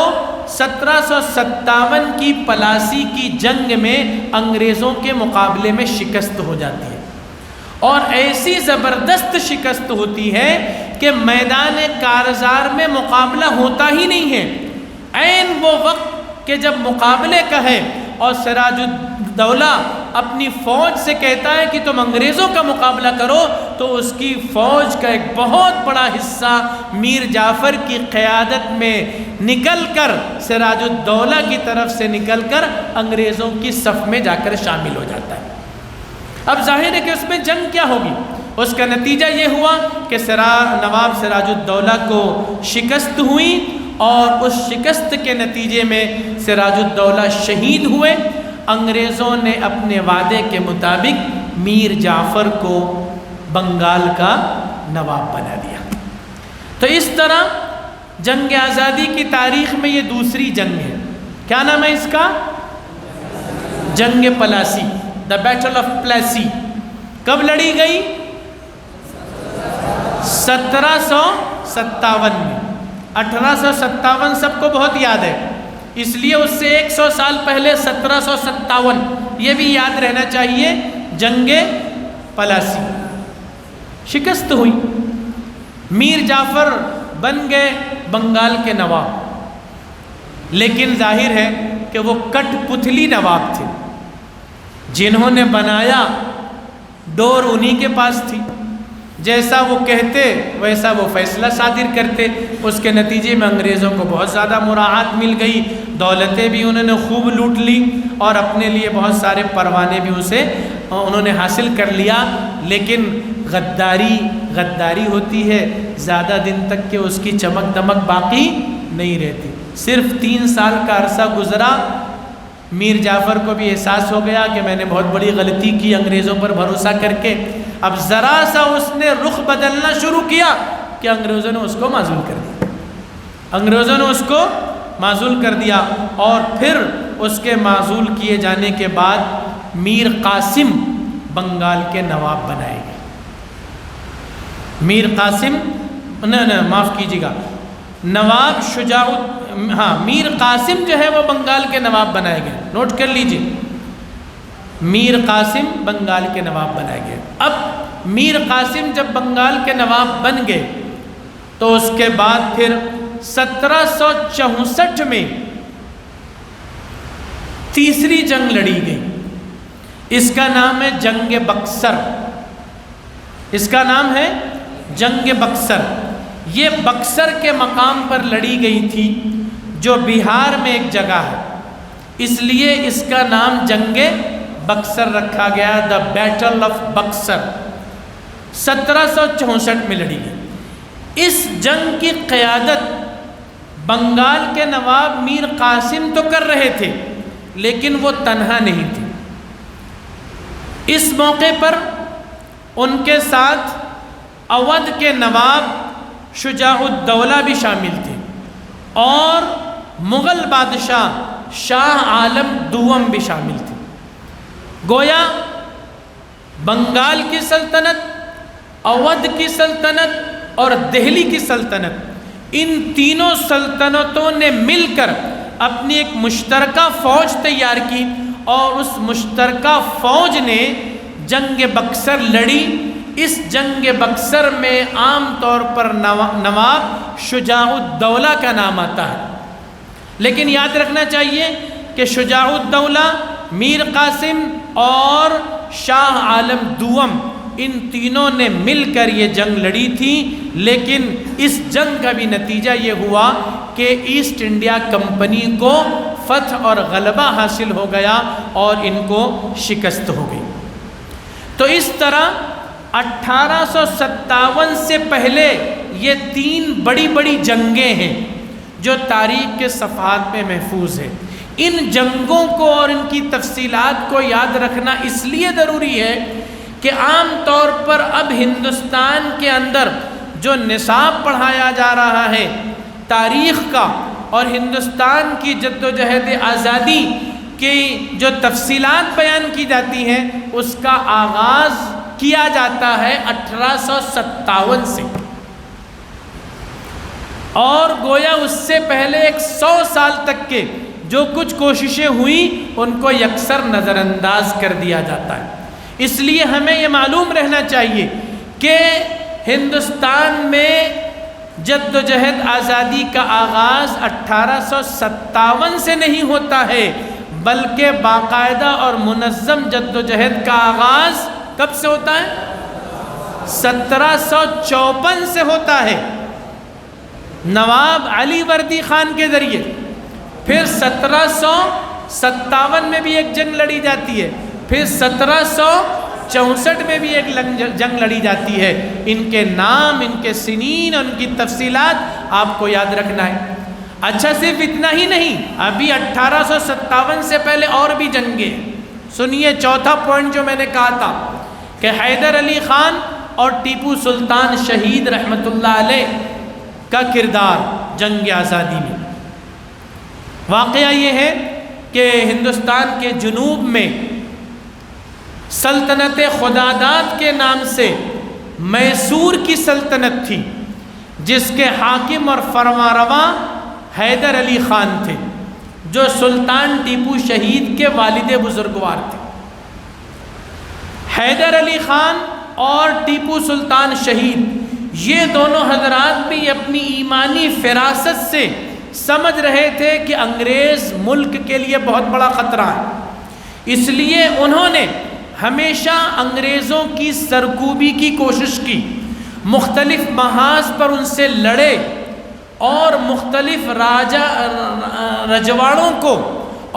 1757 کی پلاسی کی جنگ میں انگریزوں کے مقابلے میں شکست ہو جاتی ہے، اور ایسی زبردست شکست ہوتی ہے کہ میدان کارزار میں مقابلہ ہوتا ہی نہیں ہے۔ عین وہ وقت کہ جب مقابلے کا ہے اور سراج الدولہ اپنی فوج سے کہتا ہے کہ تم انگریزوں کا مقابلہ کرو، تو اس کی فوج کا ایک بہت بڑا حصہ میر جعفر کی قیادت میں نکل کر، سراج الدولہ کی طرف سے نکل کر انگریزوں کی صف میں جا کر شامل ہو جاتا ہے۔ اب ظاہر ہے کہ اس میں جنگ کیا ہوگی؟ اس کا نتیجہ یہ ہوا کہ نواب سراج الدولہ کو شکست ہوئی، اور اس شکست کے نتیجے میں سراج الدولہ شہید ہوئے۔ انگریزوں نے اپنے وعدے کے مطابق میر جعفر کو بنگال کا نواب بنا دیا۔ تو اس طرح جنگ آزادی کی تاریخ میں یہ دوسری جنگ ہے۔ کیا نام ہے اس کا؟ جنگ Plassey, the battle of Plassey. کب لڑی گئی؟ 1757 میں۔ 1857 سب کو بہت یاد ہے، اس لیے اس سے 100 سال پہلے 1757 یہ بھی یاد رہنا چاہیے۔ جنگ پلاسی شکست ہوئی، میر جعفر بن گئے بنگال کے نواب، لیکن ظاہر ہے کہ وہ کٹ پتلی نواب تھے، جنہوں نے بنایا ڈور انہی کے پاس تھی، جیسا وہ کہتے ویسا وہ فیصلہ صادر کرتے۔ اس کے نتیجے میں انگریزوں کو بہت زیادہ مراعات مل گئی، دولتیں بھی انہوں نے خوب لوٹ لی، اور اپنے لیے بہت سارے پروانے بھی اسے انہوں نے حاصل کر لیا۔ لیکن غداری ہوتی ہے، زیادہ دن تک کہ اس کی چمک دمک باقی نہیں رہتی۔ صرف 3 سال کا عرصہ گزرا، میر جعفر کو بھی احساس ہو گیا کہ میں نے بہت بڑی غلطی کی انگریزوں پر بھروسہ کر کے۔ اب ذرا سا اس نے رخ بدلنا شروع کیا کہ انگریزوں نے اس کو معزول کر دیا، انگریزوں نے اس کو معزول کر دیا، اور پھر اس کے معزول کیے جانے کے بعد میر قاسم بنگال کے نواب بنائے گئے۔ میر قاسم معاف کیجیے گا، نواب میر قاسم جو ہے وہ بنگال کے نواب بنائے گئے، نوٹ کر لیجئے، میر قاسم بنگال کے نواب بنائے گئے۔ اب میر قاسم جب بنگال کے نواب بن گئے تو اس کے بعد پھر 1764 میں تیسری جنگ لڑی گئی، اس کا نام ہے جنگ بکسر، اس کا نام ہے جنگ بکسر۔ یہ بکسر کے مقام پر لڑی گئی تھی جو بہار میں ایک جگہ ہے، اس لیے اس کا نام جنگ بکسر رکھا گیا، دا بیٹل آف بکسر، 1764 میں لڑی گئی۔ اس جنگ کی قیادت بنگال کے نواب میر قاسم تو کر رہے تھے لیکن وہ تنہا نہیں تھے، اس موقع پر ان کے ساتھ اودھ کے نواب شجاع الدولہ بھی شامل تھے اور مغل بادشاہ شاہ عالم دوم بھی شامل تھے۔ گویا بنگال کی سلطنت، اودھ کی سلطنت اور دہلی کی سلطنت، ان تینوں سلطنتوں نے مل کر اپنی ایک مشترکہ فوج تیار کی اور اس مشترکہ فوج نے جنگ بکسر لڑی۔ اس جنگ بکسر میں عام طور پر نواب شجاع الدولہ کا نام آتا ہے، لیکن یاد رکھنا چاہیے کہ شجاع الدولہ، میر قاسم اور شاہ عالم دوم، ان تینوں نے مل کر یہ جنگ لڑی تھی، لیکن اس جنگ کا بھی نتیجہ یہ ہوا کہ ایسٹ انڈیا کمپنی کو فتح اور غلبہ حاصل ہو گیا اور ان کو شکست ہو گئی۔ تو اس طرح 1857 سے پہلے یہ تین بڑی بڑی جنگیں ہیں جو تاریخ کے صفحات میں محفوظ ہیں۔ ان جنگوں کو اور ان کی تفصیلات کو یاد رکھنا اس لیے ضروری ہے کہ عام طور پر اب ہندوستان کے اندر جو نصاب پڑھایا جا رہا ہے تاریخ کا اور ہندوستان کی جد و جہد آزادی کی جو تفصیلات بیان کی جاتی ہیں اس کا آغاز کیا جاتا ہے 1857 سے، اور گویا اس سے پہلے 100 سال تک کے جو کچھ کوششیں ہوئیں ان کو یکسر نظر انداز کر دیا جاتا ہے۔ اس لیے ہمیں یہ معلوم رہنا چاہیے کہ ہندوستان میں جد و جہد آزادی کا آغاز 1857 سے نہیں ہوتا ہے، بلکہ باقاعدہ اور منظم جد و جہد کا آغاز کب سے ہوتا ہے؟ 1754 سے ہوتا ہے، نواب علی وردی خان کے ذریعے۔ پھر 1757 میں بھی ایک جنگ لڑی جاتی ہے، پھر 1764 میں بھی ایک جنگ لڑی جاتی ہے۔ ان کے نام، ان کے سنین اور ان کی تفصیلات آپ کو یاد رکھنا ہے۔ اچھا، صرف اتنا ہی نہیں، ابھی 1857 سے پہلے اور بھی جنگیں۔ سنیے چوتھا پوائنٹ جو میں نے کہا تھا کہ حیدر علی خان اور ٹیپو سلطان شہید رحمت اللہ علیہ کا کردار جنگ آزادی میں۔ واقعہ یہ ہے کہ ہندوستان کے جنوب میں سلطنت خداداد کے نام سے میسور کی سلطنت تھی، جس کے حاکم اور فرمانروا حیدر علی خان تھے، جو سلطان ٹیپو شہید کے والد بزرگوار تھے۔ حیدر علی خان اور ٹیپو سلطان شہید، یہ دونوں حضرات بھی اپنی ایمانی فراست سے سمجھ رہے تھے کہ انگریز ملک کے لیے بہت بڑا خطرہ ہے، اس لیے انہوں نے ہمیشہ انگریزوں کی سرکوبی کی کوشش کی، مختلف محاذ پر ان سے لڑے اور مختلف رجواڑوں کو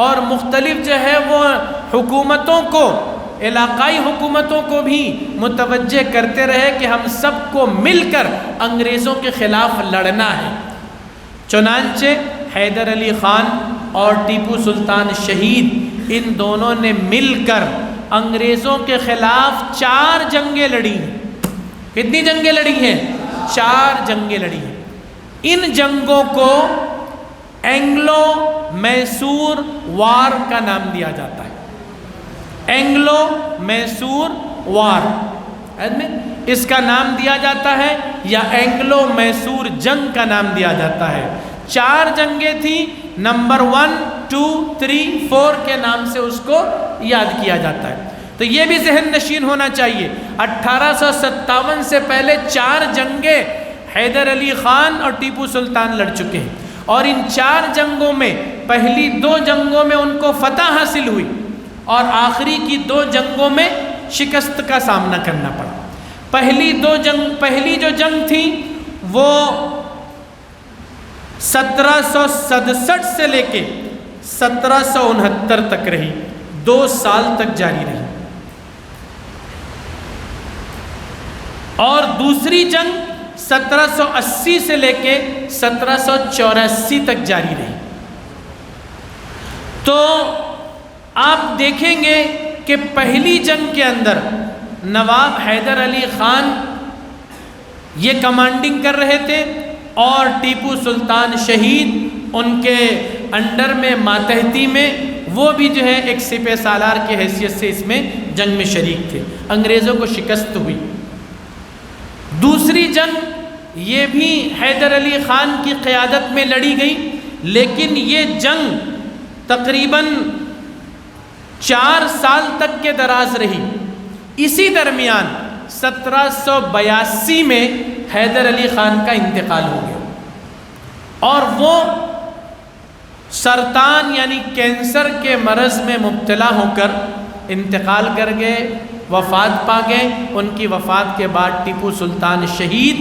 اور مختلف جو ہے وہ حکومتوں کو، علاقائی حکومتوں کو بھی متوجہ کرتے رہے کہ ہم سب کو مل کر انگریزوں کے خلاف لڑنا ہے۔ چنانچہ حیدر علی خان اور ٹیپو سلطان شہید ان دونوں نے مل کر انگریزوں کے خلاف 4 جنگیں لڑی ہیں۔ کتنی جنگیں لڑی ہیں؟ 4 جنگیں لڑی ہیں۔ ان جنگوں کو اینگلو میسور وار کا نام دیا جاتا ہے۔ اینگلو میسور وار اس کا نام دیا جاتا ہے، یا اینگلو میسور جنگ کا نام دیا جاتا ہے۔ 4 جنگیں تھیں، نمبر 1 2 3 4 کے نام سے اس کو یاد کیا جاتا ہے۔ تو یہ بھی ذہن نشین ہونا چاہیے، 1857 سے پہلے 4 جنگیں حیدر علی خان اور ٹیپو سلطان لڑ چکے ہیں، اور ان 4 جنگوں میں پہلی 2 جنگوں میں ان کو فتح حاصل ہوئی، اور آخری کی 2 جنگوں میں شکست کا سامنا کرنا پڑا۔ پہلی جو جنگ تھی وہ 1767 سے لے کے 1769 تک رہی، 2 سال تک جاری رہی، اور دوسری جنگ 1780 سے لے کے 1784 تک جاری رہی۔ تو آپ دیکھیں گے کہ پہلی جنگ کے اندر نواب حیدر علی خان یہ کمانڈنگ کر رہے تھے، اور ٹیپو سلطان شہید ان کے انڈر میں ماتحتی میں وہ بھی جو ہے ایک سپہ سالار کی حیثیت سے اس میں جنگ میں شریک تھے۔ انگریزوں کو شکست ہوئی۔ دوسری جنگ یہ بھی حیدر علی خان کی قیادت میں لڑی گئی، لیکن یہ جنگ تقریباً 4 سال تک کے دراز رہی۔ اسی درمیان 1782 میں حیدر علی خان کا انتقال ہو گیا، اور وہ سرطان یعنی کینسر کے مرض میں مبتلا ہو کر انتقال کر گئے، وفات پا گئے۔ ان کی وفات کے بعد ٹیپو سلطان شہید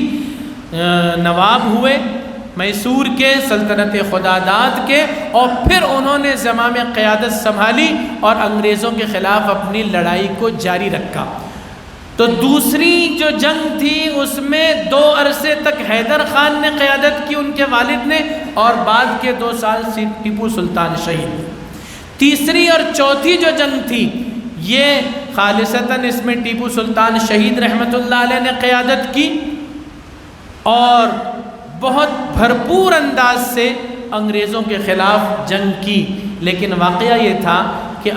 نواب ہوئے میسور کے، سلطنت خداداد کے، اور پھر انہوں نے زمام قیادت سنبھالی اور انگریزوں کے خلاف اپنی لڑائی کو جاری رکھا۔ تو دوسری جو جنگ تھی اس میں 2 عرصے تک حیدر خان نے قیادت کی، ان کے والد نے، اور بعد کے 2 سال سے ٹیپو سلطان شہید۔ تیسری اور چوتھی جو جنگ تھی یہ خالصتاً اس میں ٹیپو سلطان شہید رحمۃ اللہ علیہ نے قیادت کی، اور بہت بھرپور انداز سے انگریزوں کے خلاف جنگ کی۔ لیکن واقعہ یہ تھا کہ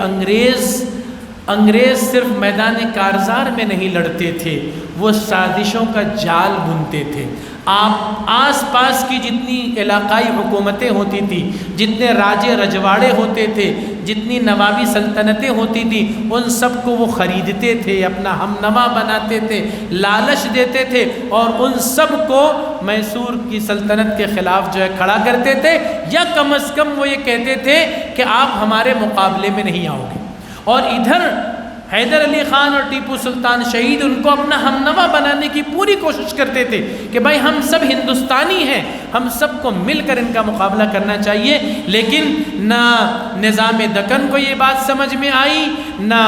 انگریز صرف میدان کارزار میں نہیں لڑتے تھے، وہ سازشوں کا جال بنتے تھے۔ آپ آس پاس کی جتنی علاقائی حکومتیں ہوتی تھی، جتنے راجے رجواڑے ہوتے تھے، جتنی نوابی سلطنتیں ہوتی تھی، ان سب کو وہ خریدتے تھے، اپنا ہم نوا بناتے تھے، لالچ دیتے تھے، اور ان سب کو میسور کی سلطنت کے خلاف جو ہے کھڑا کرتے تھے، یا کم از کم وہ یہ کہتے تھے کہ آپ ہمارے مقابلے میں نہیں آؤ گے۔ اور ادھر حیدر علی خان اور ٹیپو سلطان شہید ان کو اپنا ہم نوا بنانے کی پوری کوشش کرتے تھے کہ بھائی ہم سب ہندوستانی ہیں، ہم سب کو مل کر ان کا مقابلہ کرنا چاہیے۔ لیکن نہ نظام دکن کو یہ بات سمجھ میں آئی، نہ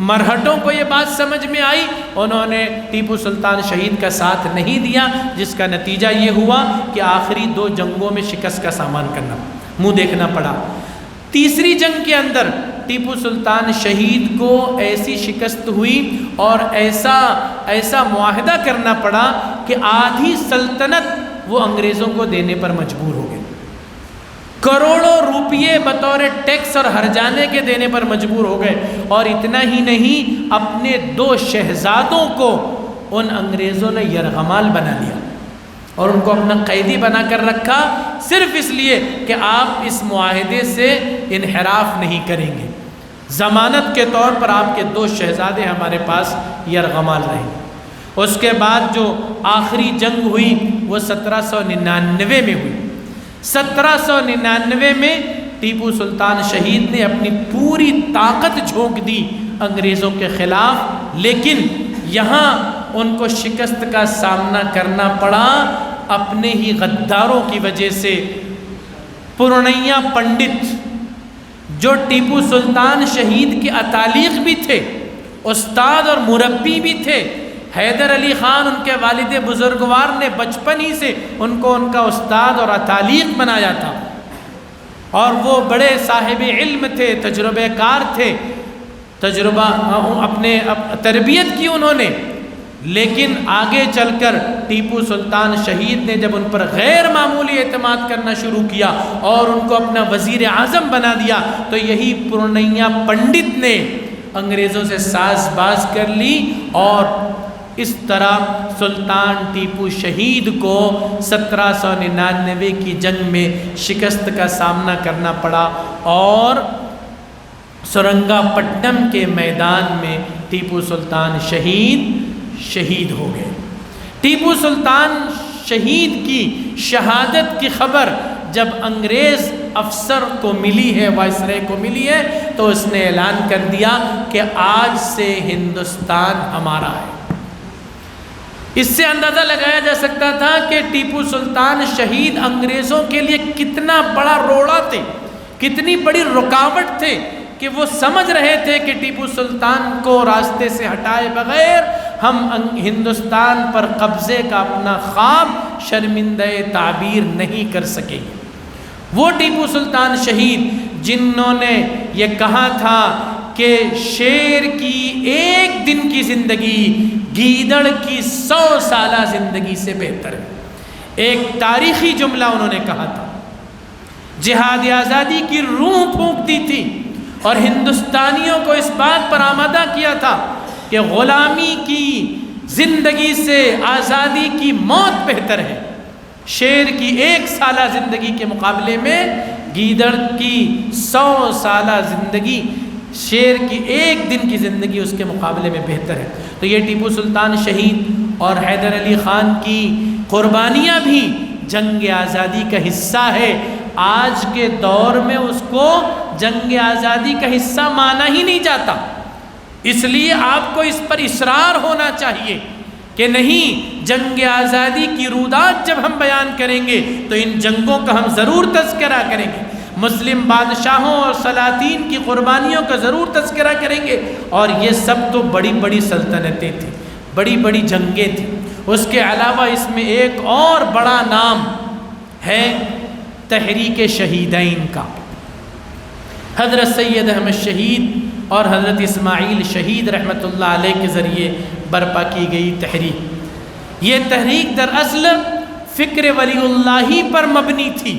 مرہٹوں کو یہ بات سمجھ میں آئی، انہوں نے ٹیپو سلطان شہید کا ساتھ نہیں دیا، جس کا نتیجہ یہ ہوا کہ آخری 2 جنگوں میں شکست کا سامان کرنا، منہ دیکھنا پڑا۔ تیسری جنگ کے اندر ٹیپو سلطان شہید کو ایسی شکست ہوئی اور ایسا معاہدہ کرنا پڑا کہ آدھی سلطنت وہ انگریزوں کو دینے پر مجبور ہو گئے، کروڑوں روپیے بطور ٹیکس اور ہرجانے کے دینے پر مجبور ہو گئے، اور اتنا ہی نہیں اپنے 2 شہزادوں کو ان انگریزوں نے یرغمال بنا لیا اور ان کو اپنا قیدی بنا کر رکھا، صرف اس لیے کہ آپ اس معاہدے سے انحراف نہیں کریں گے۔ ضمانت کے طور پر آپ کے 2 شہزادے ہمارے پاس یرغمال رہے۔ اس کے بعد جو آخری جنگ ہوئی وہ 1799 میں ہوئی۔ 1799 میں ٹیپو سلطان شہید نے اپنی پوری طاقت جھونک دی انگریزوں کے خلاف، لیکن یہاں ان کو شکست کا سامنا کرنا پڑا اپنے ہی غداروں کی وجہ سے۔ پورنیا پنڈت جو ٹیپو سلطان شہید کے اتالیق بھی تھے، استاد اور مربی بھی تھے، حیدر علی خان ان کے والد بزرگوار نے بچپن ہی سے ان کو ان کا استاد اور اتالیق بنایا تھا، اور وہ بڑے صاحب علم تھے، تجربہ کار تھے، اپنے تربیت کی انہوں نے۔ لیکن آگے چل کر ٹیپو سلطان شہید نے جب ان پر غیر معمولی اعتماد کرنا شروع کیا اور ان کو اپنا وزیر اعظم بنا دیا، تو یہی پورنیا پنڈت نے انگریزوں سے ساز باز کر لی اور اس طرح سلطان ٹیپو شہید کو 1799 کی جنگ میں شکست کا سامنا کرنا پڑا اور سرنگا پٹنم کے میدان میں ٹیپو سلطان شہید ہو گئے۔ ٹیپو سلطان شہید کی شہادت کی خبر جب انگریز افسر کو ملی ہے، وائسرائے کو ملی ہے، تو اس نے اعلان کر دیا کہ آج سے ہندوستان ہمارا ہے۔ اس سے اندازہ لگایا جا سکتا تھا کہ ٹیپو سلطان شہید انگریزوں کے لیے کتنا بڑا روڑا تھے، کتنی بڑی رکاوٹ تھے کہ وہ سمجھ رہے تھے کہ ٹیپو سلطان کو راستے سے ہٹائے بغیر ہم ہندوستان پر قبضے کا اپنا خواب شرمندہ تعبیر نہیں کر سکے۔ وہ ٹیپو سلطان شہید جنہوں نے یہ کہا تھا کہ شیر کی ایک دن کی زندگی گیدڑ کی 100 سالہ زندگی سے بہتر ہے، ایک تاریخی جملہ انہوں نے کہا تھا، جہاد آزادی کی روح پھونک دی تھی اور ہندوستانیوں کو اس بات پر آمادہ کیا تھا کہ غلامی کی زندگی سے آزادی کی موت بہتر ہے۔ شیر کی 1 سالہ زندگی کے مقابلے میں گیدڑ کی 100 سالہ زندگی، شیر کی 1 دن کی زندگی اس کے مقابلے میں بہتر ہے۔ تو یہ ٹیپو سلطان شہید اور حیدر علی خان کی قربانیاں بھی جنگ آزادی کا حصہ ہے۔ آج کے دور میں اس کو جنگ آزادی کا حصہ مانا ہی نہیں جاتا، اس لیے آپ کو اس پر اصرار ہونا چاہیے کہ نہیں، جنگ آزادی کی رودات جب ہم بیان کریں گے تو ان جنگوں کا ہم ضرور تذکرہ کریں گے، مسلم بادشاہوں اور سلاطین کی قربانیوں کا ضرور تذکرہ کریں گے، اور یہ سب تو بڑی بڑی سلطنتیں تھیں، بڑی بڑی جنگیں تھیں۔ اس کے علاوہ اس میں ایک اور بڑا نام ہے تحریک شہیدین کا، حضرت سید احمد شہید اور حضرت اسماعیل شہید رحمۃ اللہ علیہ کے ذریعے برپا کی گئی تحریک۔ یہ تحریک دراصل فکر ولی اللہ پر مبنی تھی۔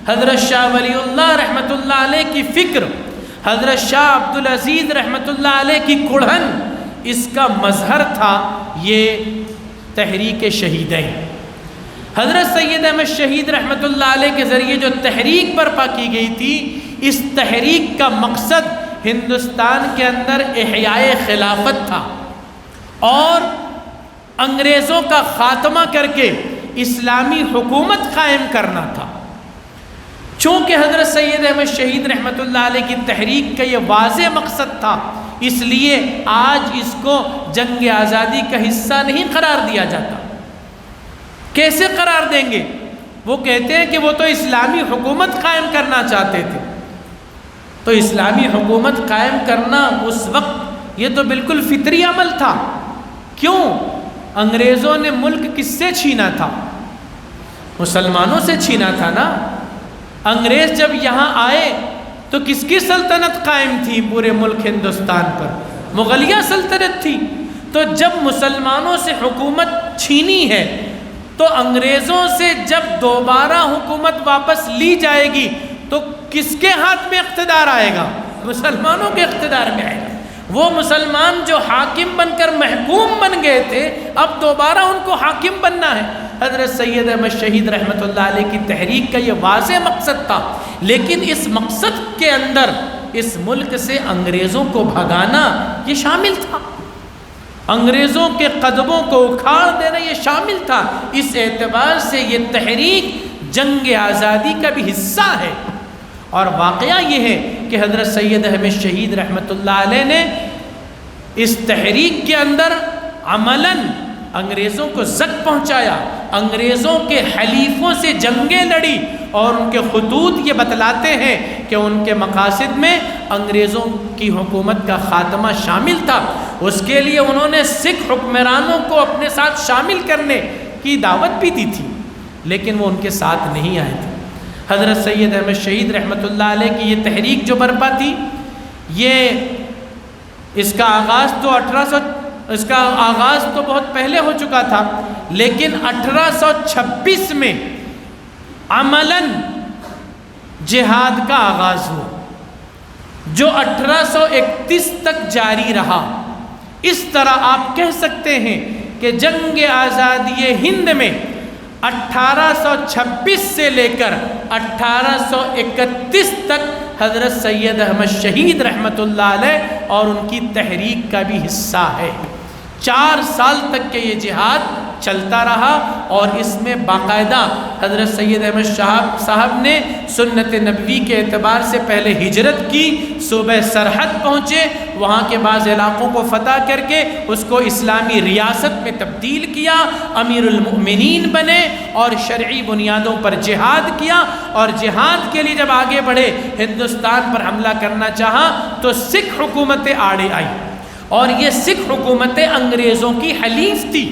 حضرت شاہ ولی اللہ رحمۃ اللہ علیہ کی فکر، حضرت شاہ عبدالعزیز رحمۃ اللہ علیہ کی کڑھن، اس کا مظہر تھا یہ تحریک شہیدین۔ حضرت سید احمد شہید رحمۃ اللہ علیہ کے ذریعے جو تحریک برپا کی گئی تھی، اس تحریک کا مقصد ہندوستان کے اندر احیاء خلافت تھا اور انگریزوں کا خاتمہ کر کے اسلامی حکومت قائم کرنا تھا۔ چونکہ حضرت سید احمد شہید رحمۃ اللہ علیہ کی تحریک کا یہ واضح مقصد تھا، اس لیے آج اس کو جنگ آزادی کا حصہ نہیں قرار دیا جاتا۔ کیسے قرار دیں گے؟ وہ کہتے ہیں کہ وہ تو اسلامی حکومت قائم کرنا چاہتے تھے۔ تو اسلامی حکومت قائم کرنا اس وقت یہ تو بالکل فطری عمل تھا۔ کیوں؟ انگریزوں نے ملک کس سے چھینا تھا؟ مسلمانوں سے چھینا تھا نا۔ انگریز جب یہاں آئے تو کس کی سلطنت قائم تھی پورے ملک ہندوستان پر؟ مغلیہ سلطنت تھی۔ تو جب مسلمانوں سے حکومت چھینی ہے تو انگریزوں سے جب دوبارہ حکومت واپس لی جائے گی تو کس کے ہاتھ میں اقتدار آئے گا؟ مسلمانوں کے اقتدار میں آئے گا۔ وہ مسلمان جو حاکم بن کر محکوم بن گئے تھے، اب دوبارہ ان کو حاکم بننا ہے۔ حضرت سید احمد شہید رحمۃ اللہ علیہ کی تحریک کا یہ واضح مقصد تھا، لیکن اس مقصد کے اندر اس ملک سے انگریزوں کو بھگانا یہ شامل تھا، انگریزوں کے قدموں کو اکھاڑ دینا یہ شامل تھا۔ اس اعتبار سے یہ تحریک جنگ آزادی کا بھی حصہ ہے۔ اور واقعہ یہ ہے کہ حضرت سید احمد شہید رحمۃ اللہ علیہ نے اس تحریک کے اندر عملاً انگریزوں کو زک پہنچایا، انگریزوں کے حلیفوں سے جنگیں لڑی، اور ان کے خطوط یہ بتلاتے ہیں کہ ان کے مقاصد میں انگریزوں کی حکومت کا خاتمہ شامل تھا۔ اس کے لیے انہوں نے سکھ حکمرانوں کو اپنے ساتھ شامل کرنے کی دعوت بھی دی تھی، لیکن وہ ان کے ساتھ نہیں آئے تھے۔ حضرت سید احمد شہید رحمۃ اللہ علیہ کی یہ تحریک جو برپا تھی، اس کا آغاز تو بہت پہلے ہو چکا تھا، لیکن 1826 میں عملاً جہاد کا آغاز ہوا، جو 1831 تک جاری رہا۔ اس طرح آپ کہہ سکتے ہیں کہ جنگ آزادی ہند میں 1826 سے لے کر 1831 تک حضرت سید احمد شہید رحمۃ اللہ علیہ اور ان کی تحریک کا بھی حصہ ہے۔ 4 سال تک کے یہ جہاد چلتا رہا، اور اس میں باقاعدہ حضرت سید احمد صاحب نے سنت نبوی کے اعتبار سے پہلے ہجرت کی، صوبہ سرحد پہنچے، وہاں کے بعض علاقوں کو فتح کر کے اس کو اسلامی ریاست میں تبدیل کیا، امیر المؤمنین بنے اور شرعی بنیادوں پر جہاد کیا، اور جہاد کے لیے جب آگے بڑھے، ہندوستان پر حملہ کرنا چاہا تو سکھ حکومتیں آڑے آئی، اور یہ سکھ حکومتیں انگریزوں کی حلیف تھی،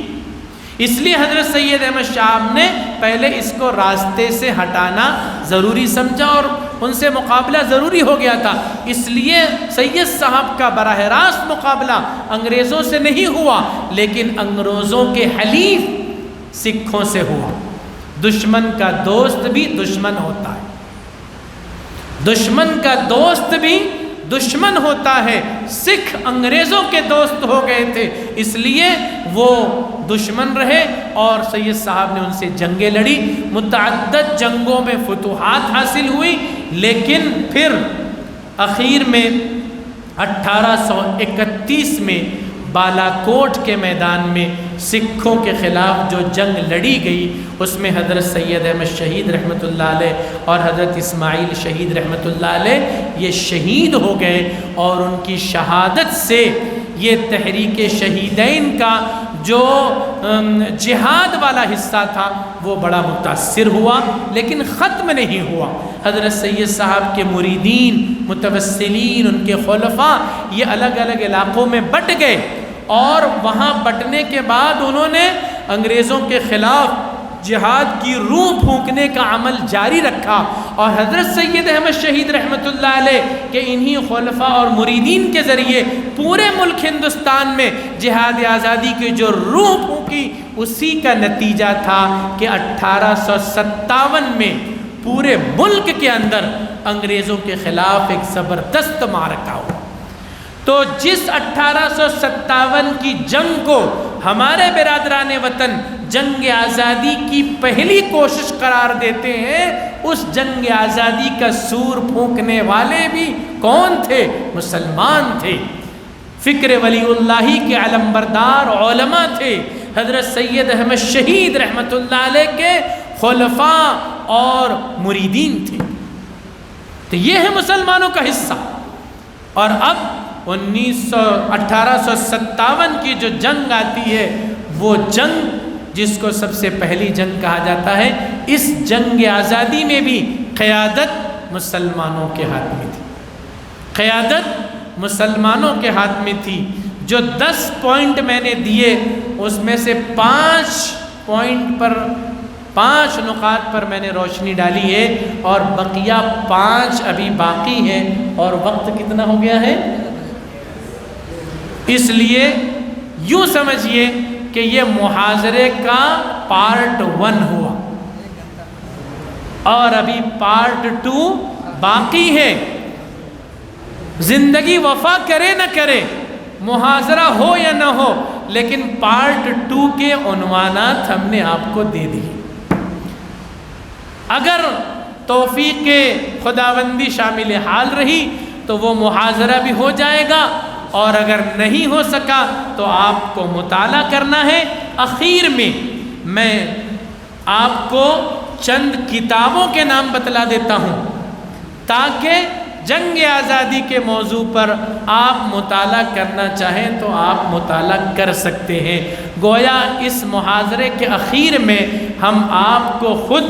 اس لیے حضرت سید احمد صاحب نے پہلے اس کو راستے سے ہٹانا ضروری سمجھا، اور ان سے مقابلہ ضروری ہو گیا تھا، اس لیے سید صاحب کا براہ راست مقابلہ انگریزوں سے نہیں ہوا، لیکن انگریزوں کے حلیف سکھوں سے ہوا۔ دشمن کا دوست بھی دشمن ہوتا ہے، دشمن کا دوست بھی دشمن ہوتا ہے، سکھ انگریزوں کے دوست ہو گئے تھے، اس لیے وہ دشمن رہے، اور سید صاحب نے ان سے جنگیں لڑی، متعدد جنگوں میں فتوحات حاصل ہوئی، لیکن پھر اخیر میں 1831 میں بالا کوٹ کے میدان میں سکھوں کے خلاف جو جنگ لڑی گئی، اس میں حضرت سید احمد شہید رحمۃ اللہ علیہ اور حضرت اسماعیل شہید رحمۃ اللہ علیہ یہ شہید ہو گئے، اور ان کی شہادت سے یہ تحریک شہیدین کا جو جہاد والا حصہ تھا وہ بڑا متاثر ہوا، لیکن ختم نہیں ہوا۔ حضرت سید صاحب کے مریدین، متوسلین، ان کے خلفاء یہ الگ الگ علاقوں میں بٹ گئے، اور وہاں بٹنے کے بعد انہوں نے انگریزوں کے خلاف جہاد کی روح پھونکنے کا عمل جاری رکھا، اور حضرت سید احمد شہید رحمۃ اللہ علیہ کے انہی خلفاء اور مریدین کے ذریعے پورے ملک ہندوستان میں جہاد آزادی کی جو روح پھونکی، اسی کا نتیجہ تھا کہ 1857 میں پورے ملک کے اندر انگریزوں کے خلاف ایک زبردست معرکہ ہوا۔ تو جس 1857 کی جنگ کو ہمارے برادران وطن جنگ آزادی کی پہلی کوشش قرار دیتے ہیں، اس جنگ آزادی کا سور پھونکنے والے بھی کون تھے؟ مسلمان تھے، فکر ولی اللہ کے علمبردار علماء تھے، حضرت سید احمد شہید رحمۃ اللہ علیہ کے خلفاء اور مریدین تھے۔ تو یہ ہے مسلمانوں کا حصہ۔ اور اب 1857 کی جو جنگ آتی ہے، وہ جنگ جس کو سب سے پہلی جنگ کہا جاتا ہے، اس جنگ آزادی میں بھی قیادت مسلمانوں کے ہاتھ میں تھی، قیادت مسلمانوں کے ہاتھ میں تھی۔ جو 10 پوائنٹ میں نے دیے، اس میں سے 5 پوائنٹ پر 5 نقاط پر میں نے روشنی ڈالی ہے، اور بقیہ 5 ابھی باقی ہیں، اور وقت کتنا ہو گیا ہے، اس لیے یوں سمجھیے کہ یہ محاضرے کا پارٹ 1 ہوا، اور ابھی پارٹ 2 باقی ہے۔ زندگی وفا کرے نہ کرے، محاضرہ ہو یا نہ ہو، لیکن پارٹ 2 کے عنوانات ہم نے آپ کو دے دیے۔ اگر توفیق خداوندی شامل حال رہی تو وہ محاضرہ بھی ہو جائے گا، اور اگر نہیں ہو سکا تو آپ کو مطالعہ کرنا ہے۔ اخیر میں میں آپ کو چند کتابوں کے نام بتلا دیتا ہوں، تاکہ جنگ آزادی کے موضوع پر آپ مطالعہ کرنا چاہیں تو آپ مطالعہ کر سکتے ہیں۔ گویا اس محاضرے کے اخیر میں ہم آپ کو خود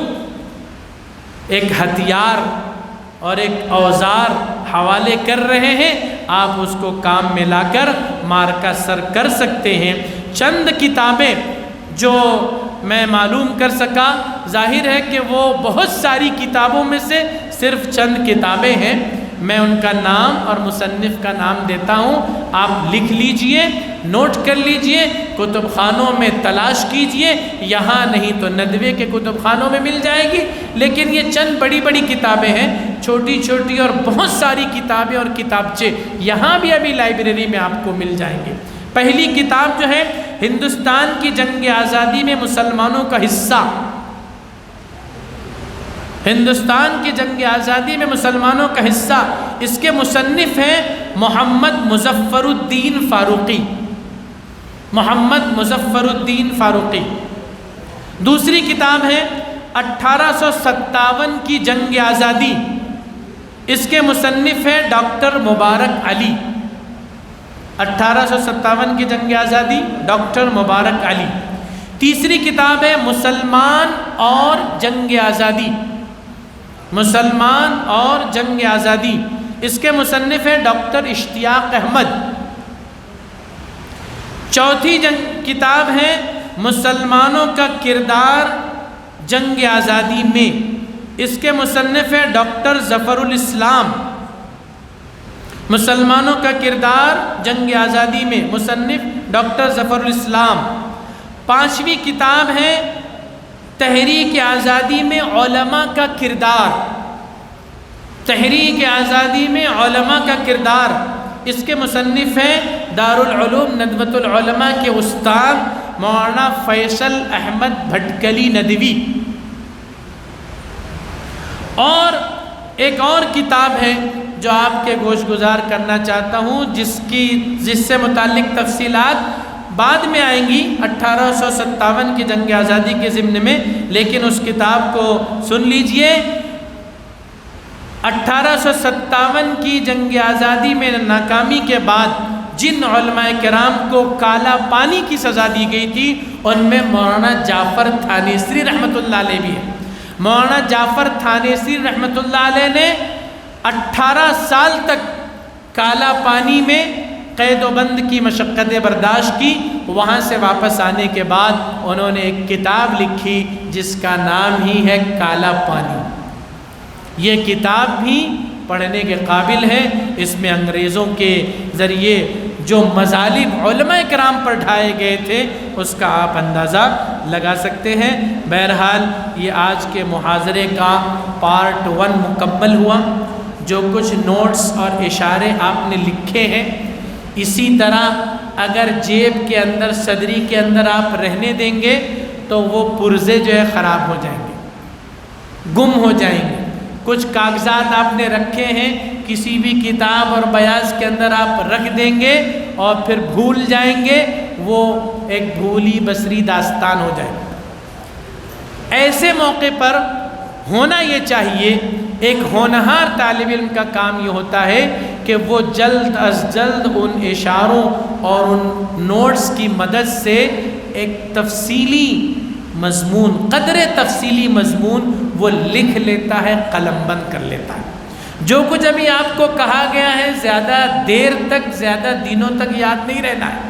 ایک ہتھیار اور ایک اوزار حوالے کر رہے ہیں، آپ اس کو کام میں لا کر معرکہ سر کر سکتے ہیں۔ چند کتابیں جو میں معلوم کر سکا، ظاہر ہے کہ وہ بہت ساری کتابوں میں سے صرف چند کتابیں ہیں، میں ان کا نام اور مصنف کا نام دیتا ہوں، آپ لکھ لیجئے، نوٹ کر لیجئے، کتب خانوں میں تلاش کیجئے، یہاں نہیں تو ندوے کے کتب خانوں میں مل جائے گی، لیکن یہ چند بڑی بڑی کتابیں ہیں، چھوٹی چھوٹی اور بہت ساری کتابیں اور کتابچے یہاں بھی ابھی لائبریری میں آپ کو مل جائیں گے۔ پہلی کتاب جو ہے ہندوستان کی جنگ آزادی میں مسلمانوں کا حصہ، ہندوستان کی جنگ آزادی میں مسلمانوں کا حصہ، اس کے مصنف ہیں محمد مظفر الدین فاروقی، محمد مظفر الدین فاروقی۔ دوسری کتاب ہے 1857 کی جنگ آزادی، اس کے مصنف ہیں ڈاکٹر مبارک علی۔ 1857 کی جنگ آزادی، ڈاکٹر مبارک علی۔ تیسری کتاب ہے مسلمان اور جنگ آزادی، مسلمان اور جنگ آزادی، اس کے مصنف ہیں ڈاکٹر اشتیاق احمد۔ چوتھی کتاب ہے مسلمانوں کا کردار جنگ آزادی میں، اس کے مصنف ہیں ڈاکٹر ظفر الاسلام۔ مسلمانوں کا کردار جنگ آزادی میں، مصنف ڈاکٹر ظفر الاسلام۔ پانچویں کتاب ہے تحریک آزادی میں علماء کا کردار، تحریک آزادی میں علماء کا کردار، اس کے مصنف ہیں دارالعلوم ندوۃ العلماء کے استاد مولانا فیصل احمد بھٹکلی ندوی۔ اور ایک اور کتاب ہے جو آپ کے گوش گزار کرنا چاہتا ہوں، جس سے متعلق تفصیلات بعد میں آئیں گی 1857 کی جنگ آزادی کے ضمن میں، لیکن اس کتاب کو سن لیجئے۔ 1857 کی جنگ آزادی میں ناکامی کے بعد جن علماء کرام کو کالا پانی کی سزا دی گئی تھی، ان میں مولانا جعفر تھانیسری رحمۃ اللہ علیہ بھی ہے۔ مولانا جعفر تھانیسری رحمۃ اللہ علیہ نے 18 سال تک کالا پانی میں قید و بند کی مشقتیں برداشت کی۔ وہاں سے واپس آنے کے بعد انہوں نے ایک کتاب لکھی جس کا نام ہی ہے کالا پانی۔ یہ کتاب بھی پڑھنے کے قابل ہے۔ اس میں انگریزوں کے ذریعے جو مظالم علماء کرام پر ڈھائے گئے تھے اس کا آپ اندازہ لگا سکتے ہیں۔ بہرحال یہ آج کے محاضرے کا پارٹ 1 مکمل ہوا۔ جو کچھ نوٹس اور اشارے آپ نے لکھے ہیں، اسی طرح اگر جیب کے اندر صدری کے اندر آپ رہنے دیں گے تو وہ پرزے جو ہے خراب ہو جائیں گے، گم ہو جائیں گے۔ کچھ کاغذات آپ نے رکھے ہیں، کسی بھی کتاب اور بیاض کے اندر آپ رکھ دیں گے اور پھر بھول جائیں گے، وہ ایک بھولی بسری داستان ہو جائے گی۔ ایسے موقع پر ہونا یہ چاہیے، ایک ہونہار طالب علم کا کام یہ ہوتا ہے کہ وہ جلد از جلد ان اشاروں اور ان نوٹس کی مدد سے ایک تفصیلی مضمون، قدر تفصیلی مضمون وہ لکھ لیتا ہے، قلم بند کر لیتا ہے۔ جو کچھ ابھی آپ کو کہا گیا ہے زیادہ دیر تک، زیادہ دنوں تک یاد نہیں رہنا ہے۔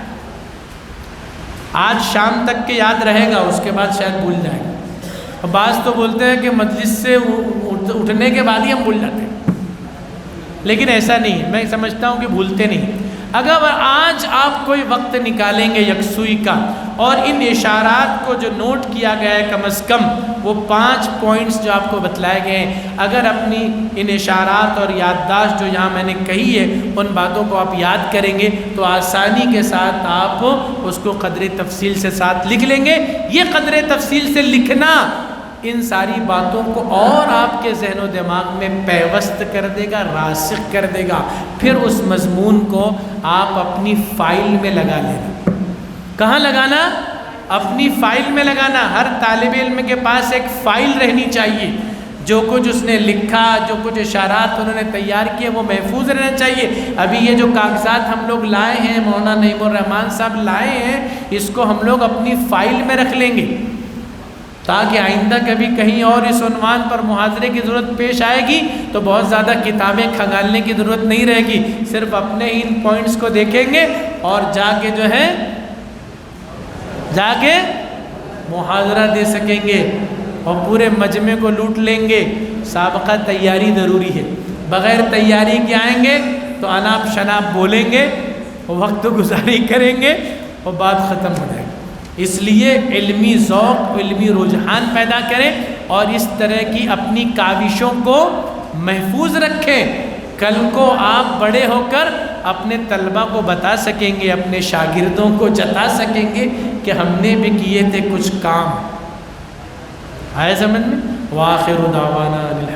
آج شام تک کے یاد رہے گا، اس کے بعد شاید بھول جائیں گے۔ بعض تو بولتے ہیں کہ مجلس سے اٹھنے کے بعد ہی ہم بھول جاتے ہیں، لیکن ایسا نہیں، میں سمجھتا ہوں کہ بھولتے نہیں۔ اگر آج آپ کوئی وقت نکالیں گے یکسوئی کا اور ان اشارات کو جو نوٹ کیا گیا ہے کم از کم وہ 5 پوائنٹس جو آپ کو بتلائے گئے ہیں، اگر اپنی ان اشارات اور یادداشت جو یہاں میں نے کہی ہے ان باتوں کو آپ یاد کریں گے تو آسانی کے ساتھ آپ اس کو قدر تفصیل سے ساتھ لکھ لیں گے۔ یہ قدر تفصیل سے لکھنا ان ساری باتوں کو اور آپ کے ذہن و دماغ میں پیوست کر دے گا، راسخ کر دے گا۔ پھر اس مضمون کو آپ اپنی فائل میں لگا لینا۔ کہاں لگانا؟ اپنی فائل میں لگانا۔ ہر طالب علم کے پاس ایک فائل رہنی چاہیے، جو کچھ اس نے لکھا، جو کچھ اشارات انہوں نے تیار کیے وہ محفوظ رہنا چاہیے۔ ابھی یہ جو کاغذات ہم لوگ لائے ہیں، مولانا نعیم الرحمن صاحب لائے ہیں، اس کو ہم لوگ اپنی فائل میں رکھ لیں گے تاکہ آئندہ کبھی کہیں اور اس عنوان پر محاضرے کی ضرورت پیش آئے گی تو بہت زیادہ کتابیں کھنگالنے کی ضرورت نہیں رہے گی، صرف اپنے ہی ان پوائنٹس کو دیکھیں گے اور جا کے جو ہے جا کے محاضرہ دے سکیں گے اور پورے مجمع کو لوٹ لیں گے۔ سابقہ تیاری ضروری ہے، بغیر تیاری کے آئیں گے تو اناپ شناپ بولیں گے، وقت گزاری کریں گے اور بات ختم ہو جائے گی۔ اس لیے علمی ذوق، علمی رجحان پیدا کریں اور اس طرح کی اپنی کاوشوں کو محفوظ رکھیں۔ کل کو آپ بڑے ہو کر اپنے طلبہ کو بتا سکیں گے، اپنے شاگردوں کو جتا سکیں گے کہ ہم نے بھی کیے تھے کچھ کام. آئے سمجھ میں؟ وآخر دعوانا